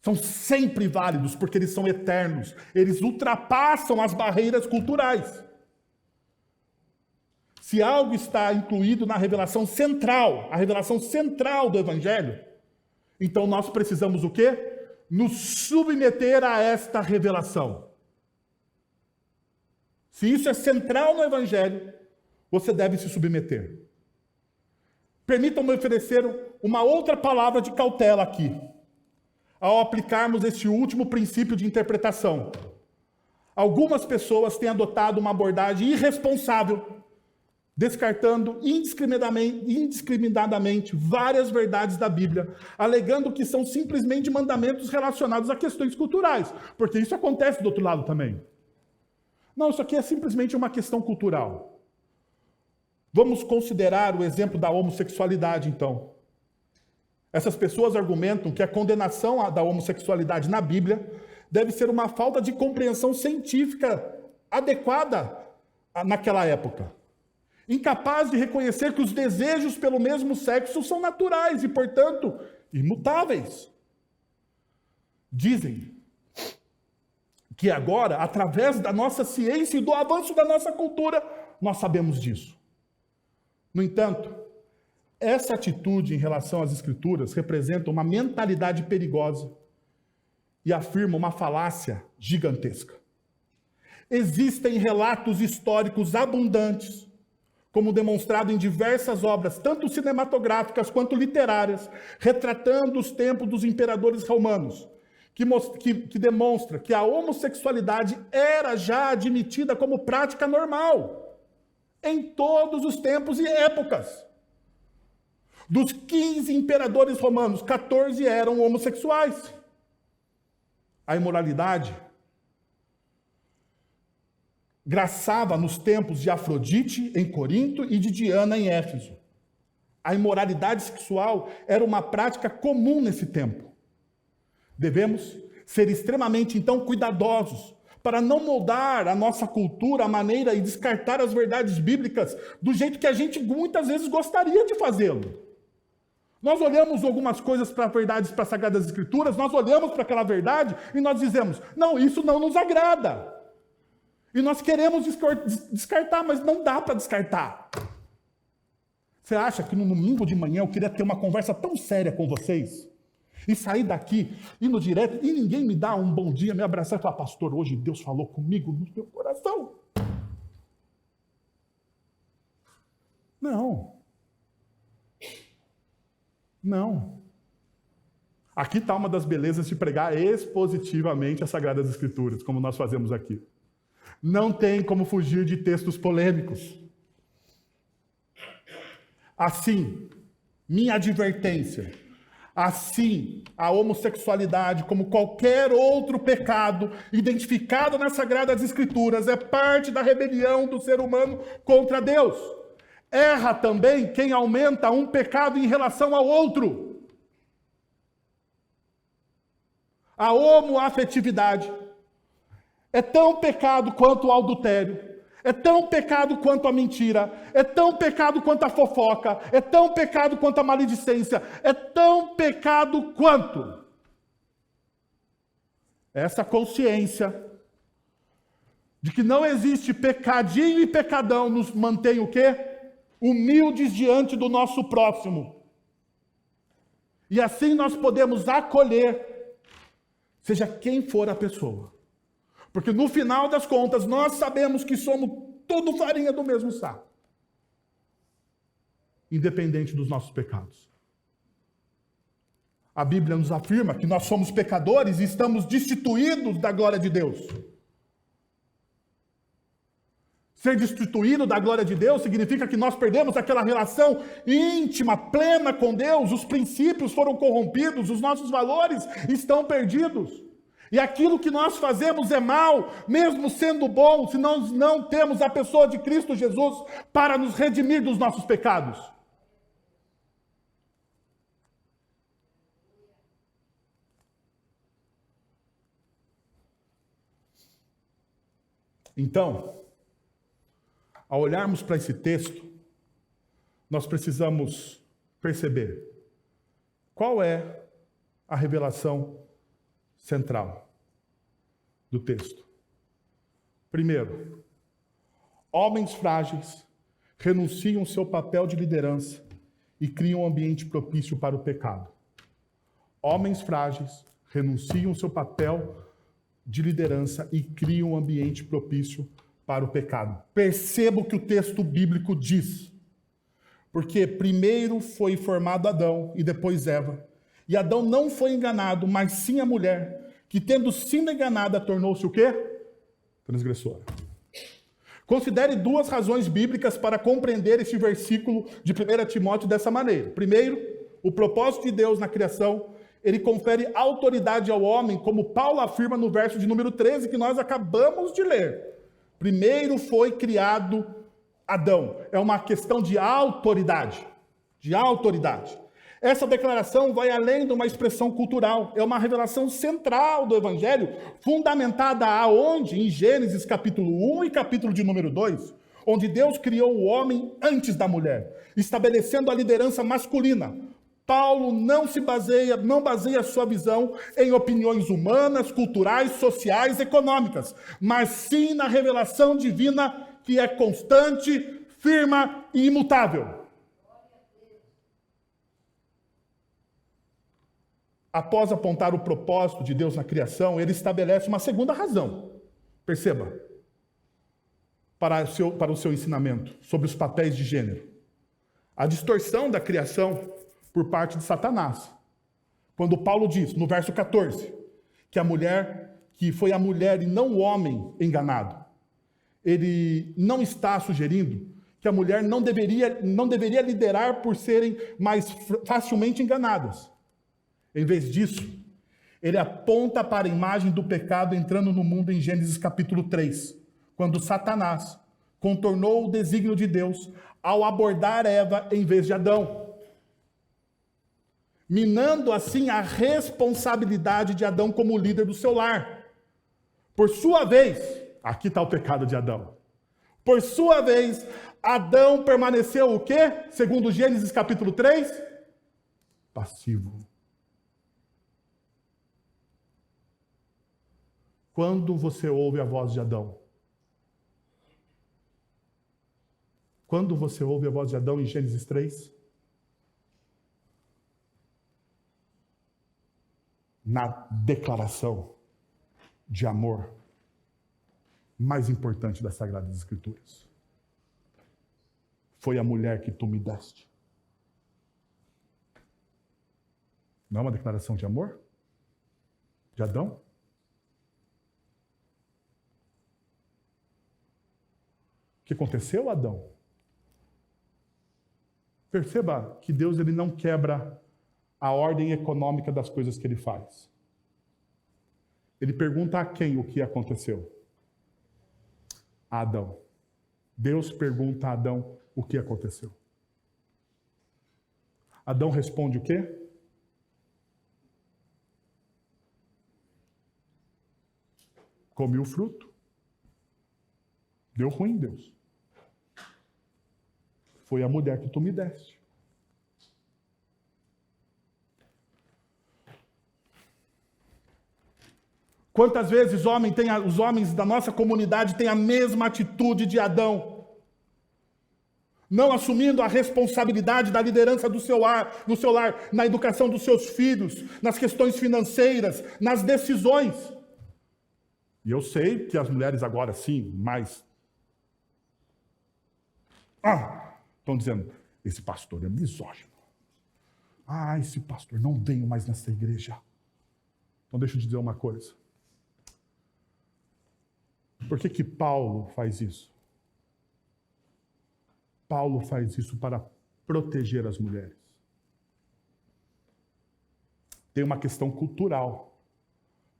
são sempre válidos, porque eles são eternos. Eles ultrapassam as barreiras culturais. Se algo está incluído na revelação central, a revelação central do Evangelho, então nós precisamos o quê? Nos submeter a esta revelação. Se isso é central no Evangelho, você deve se submeter. Permitam-me oferecer uma outra palavra de cautela aqui, ao aplicarmos este último princípio de interpretação. Algumas pessoas têm adotado uma abordagem irresponsável, descartando indiscriminadamente várias verdades da Bíblia, alegando que são simplesmente mandamentos relacionados a questões culturais, porque isso acontece do outro lado também. Não, isso aqui é simplesmente uma questão cultural. Vamos considerar o exemplo da homossexualidade, então. Essas pessoas argumentam que a condenação da homossexualidade na Bíblia deve ser uma falta de compreensão científica adequada naquela época. Incapaz de reconhecer que os desejos pelo mesmo sexo são naturais e, portanto, imutáveis. Dizem que agora, através da nossa ciência e do avanço da nossa cultura, nós sabemos disso. No entanto, essa atitude em relação às Escrituras representa uma mentalidade perigosa e afirma uma falácia gigantesca. Existem relatos históricos abundantes, como demonstrado em diversas obras, tanto cinematográficas quanto literárias, retratando os tempos dos imperadores romanos, que demonstra que a homossexualidade era já admitida como prática normal, em todos os tempos e épocas. Dos 15 imperadores romanos, 14 eram homossexuais. A imoralidade graçava nos tempos de Afrodite, em Corinto, e de Diana, em Éfeso. A imoralidade sexual era uma prática comum nesse tempo. Devemos ser extremamente, então, cuidadosos para não moldar a nossa cultura, a maneira e descartar as verdades bíblicas do jeito que a gente muitas vezes gostaria de fazê-lo. Nós olhamos algumas coisas para verdades, para as Sagradas Escrituras, nós olhamos para aquela verdade e nós dizemos, não, isso não nos agrada. E nós queremos descartar, mas não dá para descartar. Você acha que no domingo de manhã eu queria ter uma conversa tão séria com vocês? E sair daqui, ir no direto, e ninguém me dá um bom dia, me abraçar e falar, pastor, hoje Deus falou comigo no meu coração. Não. Aqui está uma das belezas de pregar expositivamente as Sagradas Escrituras, como nós fazemos aqui. Não tem como fugir de textos polêmicos. Assim, minha advertência, assim, a homossexualidade, como qualquer outro pecado identificado nas Sagradas Escrituras, é parte da rebelião do ser humano contra Deus. Erra também quem aumenta um pecado em relação ao outro. A homoafetividade é tão pecado quanto o adultério, é tão pecado quanto a mentira, é tão pecado quanto a fofoca, é tão pecado quanto a maledicência, é tão pecado quanto essa consciência de que não existe pecadinho e pecadão nos mantém o quê? Humildes diante do nosso próximo. E assim nós podemos acolher, seja quem for a pessoa. Porque no final das contas, nós sabemos que somos tudo farinha do mesmo saco. Independente dos nossos pecados. A Bíblia nos afirma que nós somos pecadores e estamos destituídos da glória de Deus. Ser destituído da glória de Deus significa que nós perdemos aquela relação íntima, plena com Deus, os princípios foram corrompidos, os nossos valores estão perdidos. E aquilo que nós fazemos é mal, mesmo sendo bom, se nós não temos a pessoa de Cristo Jesus para nos redimir dos nossos pecados. Então, ao olharmos para esse texto, nós precisamos perceber qual é a revelação central do texto. Primeiro, homens frágeis renunciam ao seu papel de liderança e criam um ambiente propício para o pecado. Homens frágeis renunciam ao seu papel de liderança e criam um ambiente propício para o pecado. Perceba o que o texto bíblico diz. Porque primeiro foi formado Adão e depois Eva. E Adão não foi enganado, mas sim a mulher, que tendo sido enganada, tornou-se o quê? Transgressora. Considere duas razões bíblicas para compreender esse versículo de 1 Timóteo dessa maneira. Primeiro, o propósito de Deus na criação, ele confere autoridade ao homem, como Paulo afirma no verso de número 13, que nós acabamos de ler. Primeiro foi criado Adão. É uma questão de autoridade. De autoridade. Essa declaração vai além de uma expressão cultural. É uma revelação central do Evangelho, fundamentada aonde? Em Gênesis capítulo 1 e capítulo de número 2, onde Deus criou o homem antes da mulher, estabelecendo a liderança masculina. Paulo não baseia sua visão em opiniões humanas, culturais, sociais, econômicas, mas sim na revelação divina que é constante, firme e imutável. Após apontar o propósito de Deus na criação, ele estabelece uma segunda razão. Perceba, para o seu ensinamento sobre os papéis de gênero. A distorção da criação por parte de Satanás. Quando Paulo diz, no verso 14, que foi a mulher e não o homem enganado. Ele não está sugerindo que a mulher não deveria liderar por serem mais facilmente enganadas. Em vez disso, ele aponta para a imagem do pecado entrando no mundo em Gênesis capítulo 3, quando Satanás contornou o desígnio de Deus ao abordar Eva em vez de Adão, minando assim a responsabilidade de Adão como líder do seu lar. Por sua vez, aqui está o pecado de Adão. Por sua vez, Adão permaneceu o quê? Segundo Gênesis capítulo 3? Passivo. Quando você ouve a voz de Adão? Quando você ouve a voz de Adão em Gênesis 3? Na declaração de amor mais importante das Sagradas Escrituras. Foi a mulher que tu me deste. Não é uma declaração de amor? De Adão? O que aconteceu, Adão? Perceba que Deus ele não quebra a ordem econômica das coisas que ele faz. Ele pergunta a quem o que aconteceu? A Adão. Deus pergunta a Adão o que aconteceu. Adão responde o quê? Comi o fruto. Deu ruim, Deus. Foi a mulher que tu me deste. Quantas vezes os homens da nossa comunidade têm a mesma atitude de Adão? Não assumindo a responsabilidade da liderança do seu lar, na educação dos seus filhos, nas questões financeiras, nas decisões. E eu sei que as mulheres agora sim, mas estão dizendo, esse pastor é misógino. Esse pastor, não venho mais nessa igreja. Então deixa eu te dizer uma coisa. Por que Paulo faz isso? Paulo faz isso para proteger as mulheres. Tem uma questão cultural.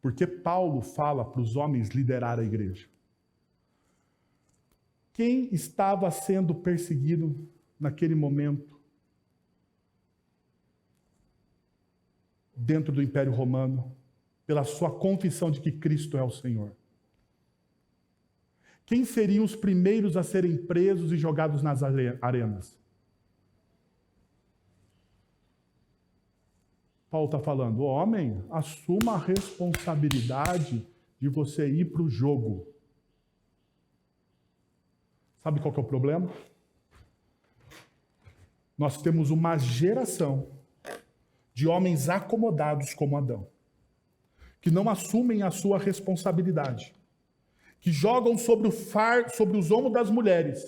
Porque Paulo fala para os homens liderar a igreja. Quem estava sendo perseguido naquele momento dentro do Império Romano pela sua confissão de que Cristo é o Senhor? Quem seriam os primeiros a serem presos e jogados nas arenas? Paulo está falando, homem, assuma a responsabilidade de você ir para o jogo. Sabe qual que é o problema? Nós temos uma geração de homens acomodados como Adão, que não assumem a sua responsabilidade, que jogam sobre os ombros das mulheres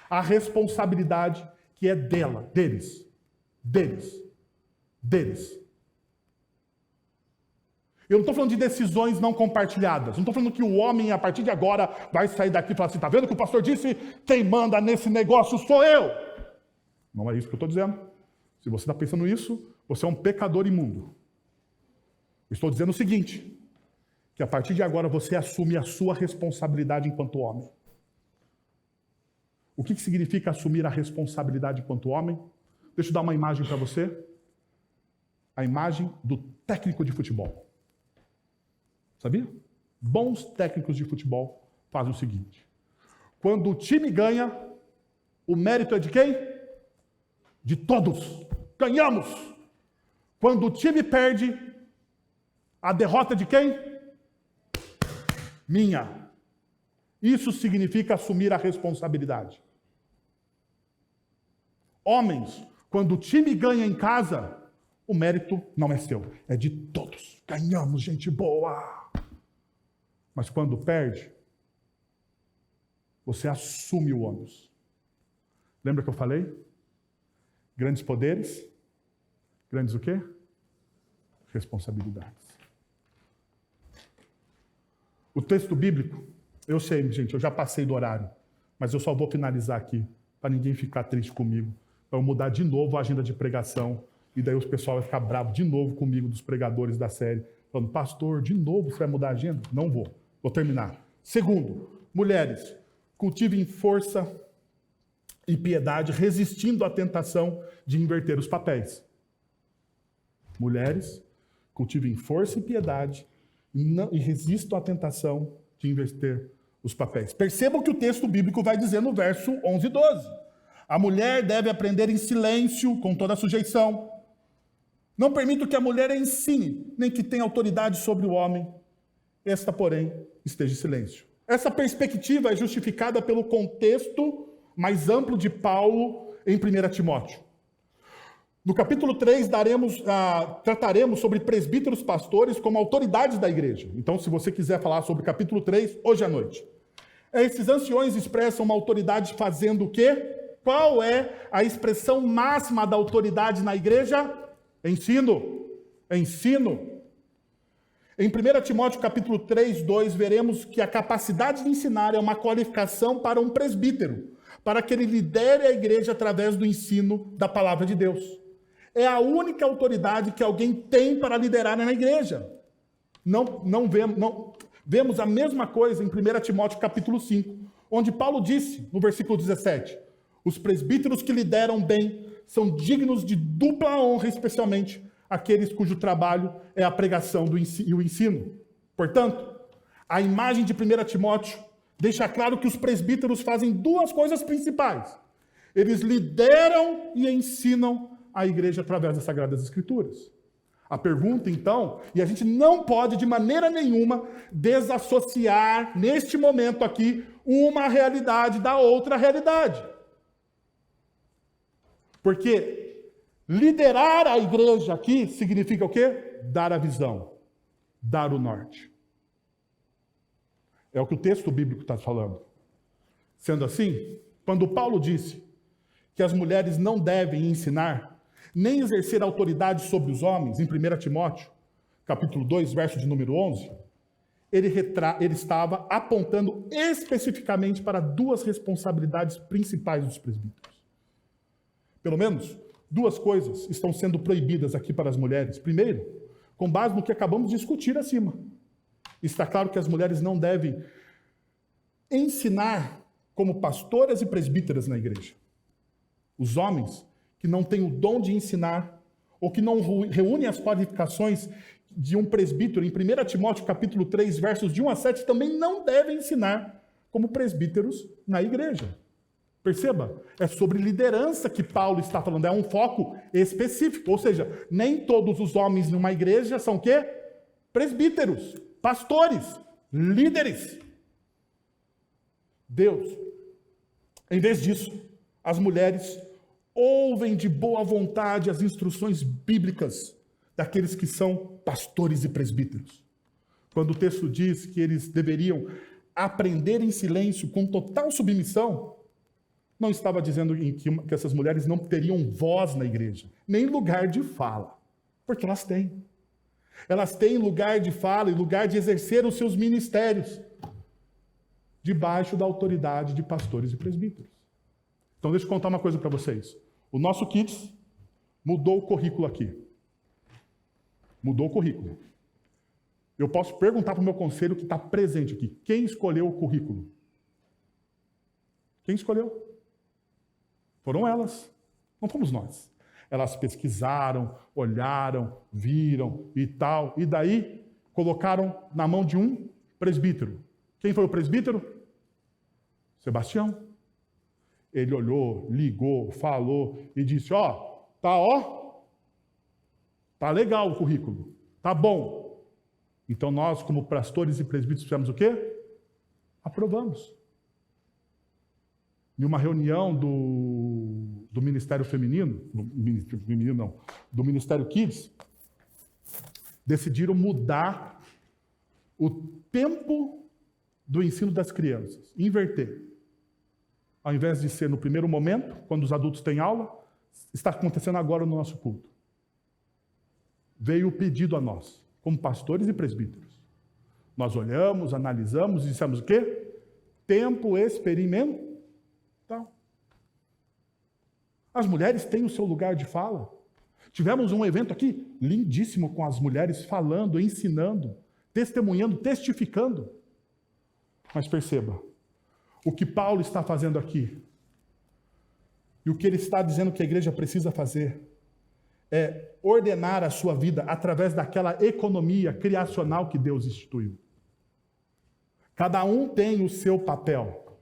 a responsabilidade que é deles. Eu não estou falando de decisões não compartilhadas. Não estou falando que o homem, a partir de agora, vai sair daqui e falar assim, está vendo o que o pastor disse? Quem manda nesse negócio sou eu. Não é isso que eu estou dizendo. Se você está pensando isso, você é um pecador imundo. Estou dizendo o seguinte, que a partir de agora você assume a sua responsabilidade enquanto homem. O que significa assumir a responsabilidade enquanto homem? Deixa eu dar uma imagem para você. A imagem do técnico de futebol. Sabia? Bons técnicos de futebol fazem o seguinte. Quando o time ganha, o mérito é de quem? De todos. Ganhamos. Quando o time perde, a derrota é de quem? Minha. Isso significa assumir a responsabilidade. Homens, quando o time ganha em casa, o mérito não é seu, é de todos. Ganhamos, gente boa. Mas quando perde, você assume o ônus. Lembra que eu falei? Grandes poderes, grandes o quê? Responsabilidades. O texto bíblico, eu sei, gente, eu já passei do horário, mas eu só vou finalizar aqui, para ninguém ficar triste comigo, para eu mudar de novo a agenda de pregação, e daí os pessoal vai ficar bravo de novo comigo, dos pregadores da série, falando, pastor, de novo você vai mudar a agenda? Não vou. Vou terminar. Segundo, mulheres, cultivem força e piedade, resistindo à tentação de inverter os papéis. Mulheres, cultivem força e piedade e resistam à tentação de inverter os papéis. Percebam o que o texto bíblico vai dizer no verso 11 e 12. A mulher deve aprender em silêncio, com toda a sujeição. Não permito que a mulher ensine, nem que tenha autoridade sobre o homem. Esta, porém, esteja em silêncio. Essa perspectiva é justificada pelo contexto mais amplo de Paulo em 1 Timóteo. No capítulo 3, trataremos sobre presbíteros pastores como autoridades da igreja. Então, se você quiser falar sobre o capítulo 3, hoje à noite. Esses anciões expressam uma autoridade fazendo o quê? Qual é a expressão máxima da autoridade na igreja? Ensino. Em 1 Timóteo capítulo 3, 2, veremos que a capacidade de ensinar é uma qualificação para um presbítero, para que ele lidere a igreja através do ensino da palavra de Deus. É a única autoridade que alguém tem para liderar na igreja. Vemos a mesma coisa em 1 Timóteo capítulo 5, onde Paulo disse, no versículo 17, os presbíteros que lideram bem são dignos de dupla honra, especialmente aqueles cujo trabalho é a pregação e o ensino. Portanto, a imagem de 1 Timóteo deixa claro que os presbíteros fazem duas coisas principais. Eles lideram e ensinam a igreja através das Sagradas Escrituras. A pergunta, então, e a gente não pode de maneira nenhuma desassociar, neste momento aqui, uma realidade da outra realidade. Porque liderar a igreja aqui significa o quê? Dar a visão, dar o norte. É o que o texto bíblico está falando. Sendo assim, quando Paulo disse que as mulheres não devem ensinar, nem exercer autoridade sobre os homens, em 1 Timóteo, capítulo 2, verso de número 11, ele estava apontando especificamente para duas responsabilidades principais dos presbíteros. pelo menos, 2 coisas estão sendo proibidas aqui para as mulheres. Primeiro, com base no que acabamos de discutir acima. Está claro que as mulheres não devem ensinar como pastoras e presbíteras na igreja. Os homens que não têm o dom de ensinar ou que não reúnem as qualificações de um presbítero, em 1 Timóteo capítulo 3, versos de 1 a 7, também não devem ensinar como presbíteros na igreja. Perceba, é sobre liderança que Paulo está falando, é um foco específico, ou seja, nem todos os homens numa igreja são o quê? Presbíteros, pastores, líderes. Deus, em vez disso, as mulheres ouvem de boa vontade as instruções bíblicas daqueles que são pastores e presbíteros. Quando o texto diz que eles deveriam aprender em silêncio, com total submissão, não estava dizendo que essas mulheres não teriam voz na igreja, nem lugar de fala, porque elas têm. Elas têm lugar de fala e lugar de exercer os seus ministérios, debaixo da autoridade de pastores e presbíteros. Então, deixa eu contar uma coisa para vocês. O nosso Kids mudou o currículo aqui. Mudou o currículo. Eu posso perguntar para o meu conselho que está presente aqui. Quem escolheu o currículo? Quem escolheu? Foram elas. Não fomos nós. Elas pesquisaram, olharam, viram e tal. E daí, colocaram na mão de um presbítero. Quem foi o presbítero? Sebastião. Ele olhou, ligou, falou e disse, tá legal o currículo, tá bom. Então nós, como pastores e presbíteros, fizemos o quê? Aprovamos. Em uma reunião do Ministério Feminino, do Ministério Kids, decidiram mudar o tempo do ensino das crianças, inverter. Ao invés de ser no primeiro momento, quando os adultos têm aula, está acontecendo agora no nosso culto. Veio o pedido a nós, como pastores e presbíteros. Nós olhamos, analisamos e dissemos o quê? Tempo experimental. As mulheres têm o seu lugar de fala. Tivemos um evento aqui lindíssimo com as mulheres falando, ensinando, testemunhando, testificando. Mas perceba, o que Paulo está fazendo aqui, e o que ele está dizendo que a igreja precisa fazer, é ordenar a sua vida através daquela economia criacional que Deus instituiu. Cada um tem o seu papel,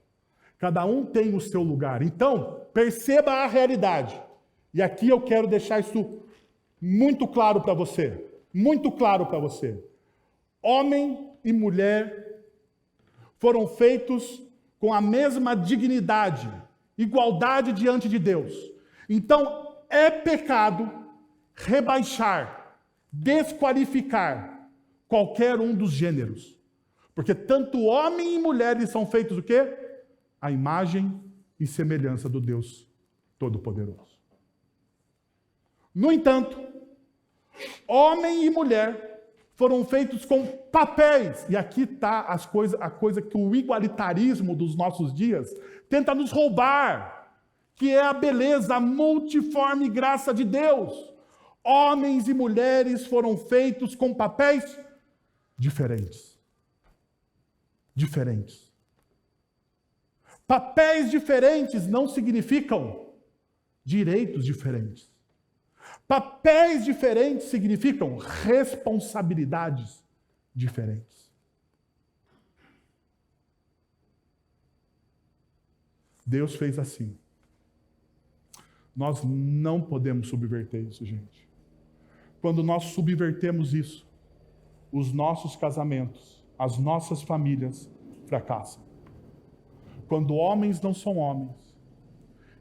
cada um tem o seu lugar. Então, perceba a realidade. E aqui eu quero deixar isso muito claro para você. Muito claro para você. Homem e mulher foram feitos com a mesma dignidade, igualdade diante de Deus. Então, é pecado rebaixar, desqualificar qualquer um dos gêneros. Porque tanto homem e mulher são feitos o quê? A imagem e semelhança do Deus Todo-Poderoso. No entanto, homem e mulher foram feitos com papéis. E aqui está a coisa que o igualitarismo dos nossos dias tenta nos roubar, que é a beleza, a multiforme graça de Deus. Homens e mulheres foram feitos com papéis diferentes. Diferentes. Papéis diferentes não significam direitos diferentes. Papéis diferentes significam responsabilidades diferentes. Deus fez assim. Nós não podemos subverter isso, gente. Quando nós subvertemos isso, os nossos casamentos, as nossas famílias fracassam. Quando homens não são homens,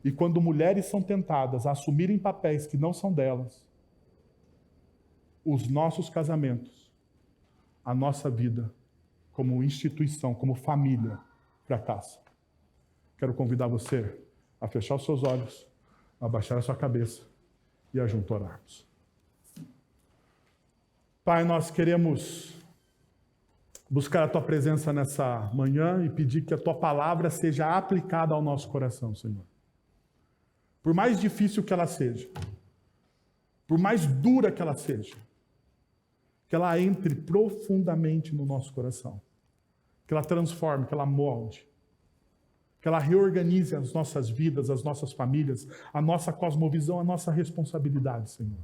e quando mulheres são tentadas a assumirem papéis que não são delas, os nossos casamentos, a nossa vida, como instituição, como família, fracassa. Quero convidar você a fechar os seus olhos, a abaixar a sua cabeça e a junto orarmos. Pai, nós queremos buscar a Tua presença nessa manhã e pedir que a Tua palavra seja aplicada ao nosso coração, Senhor. por mais difícil que ela seja, por mais dura que ela seja, que ela entre profundamente no nosso coração, que ela transforme, que ela molde, que ela reorganize as nossas vidas, as nossas famílias, a nossa cosmovisão, a nossa responsabilidade, Senhor.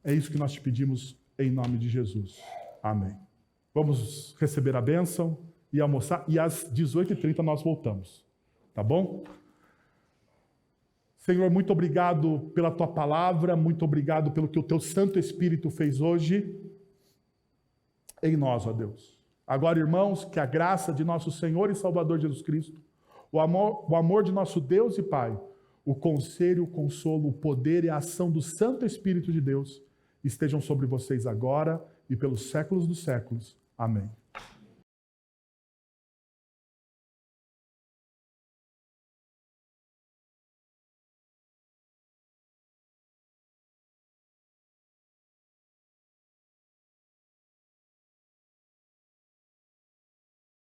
É isso que nós te pedimos em nome de Jesus. Amém. Vamos receber a bênção e almoçar, e às 18h30 nós voltamos. Tá bom? Senhor, muito obrigado pela tua palavra, muito obrigado pelo que o teu Santo Espírito fez hoje em nós, ó Deus. Agora, irmãos, que a graça de nosso Senhor e Salvador Jesus Cristo, o amor de nosso Deus e Pai, o conselho, o consolo, o poder e a ação do Santo Espírito de Deus estejam sobre vocês agora e pelos séculos dos séculos. Amém.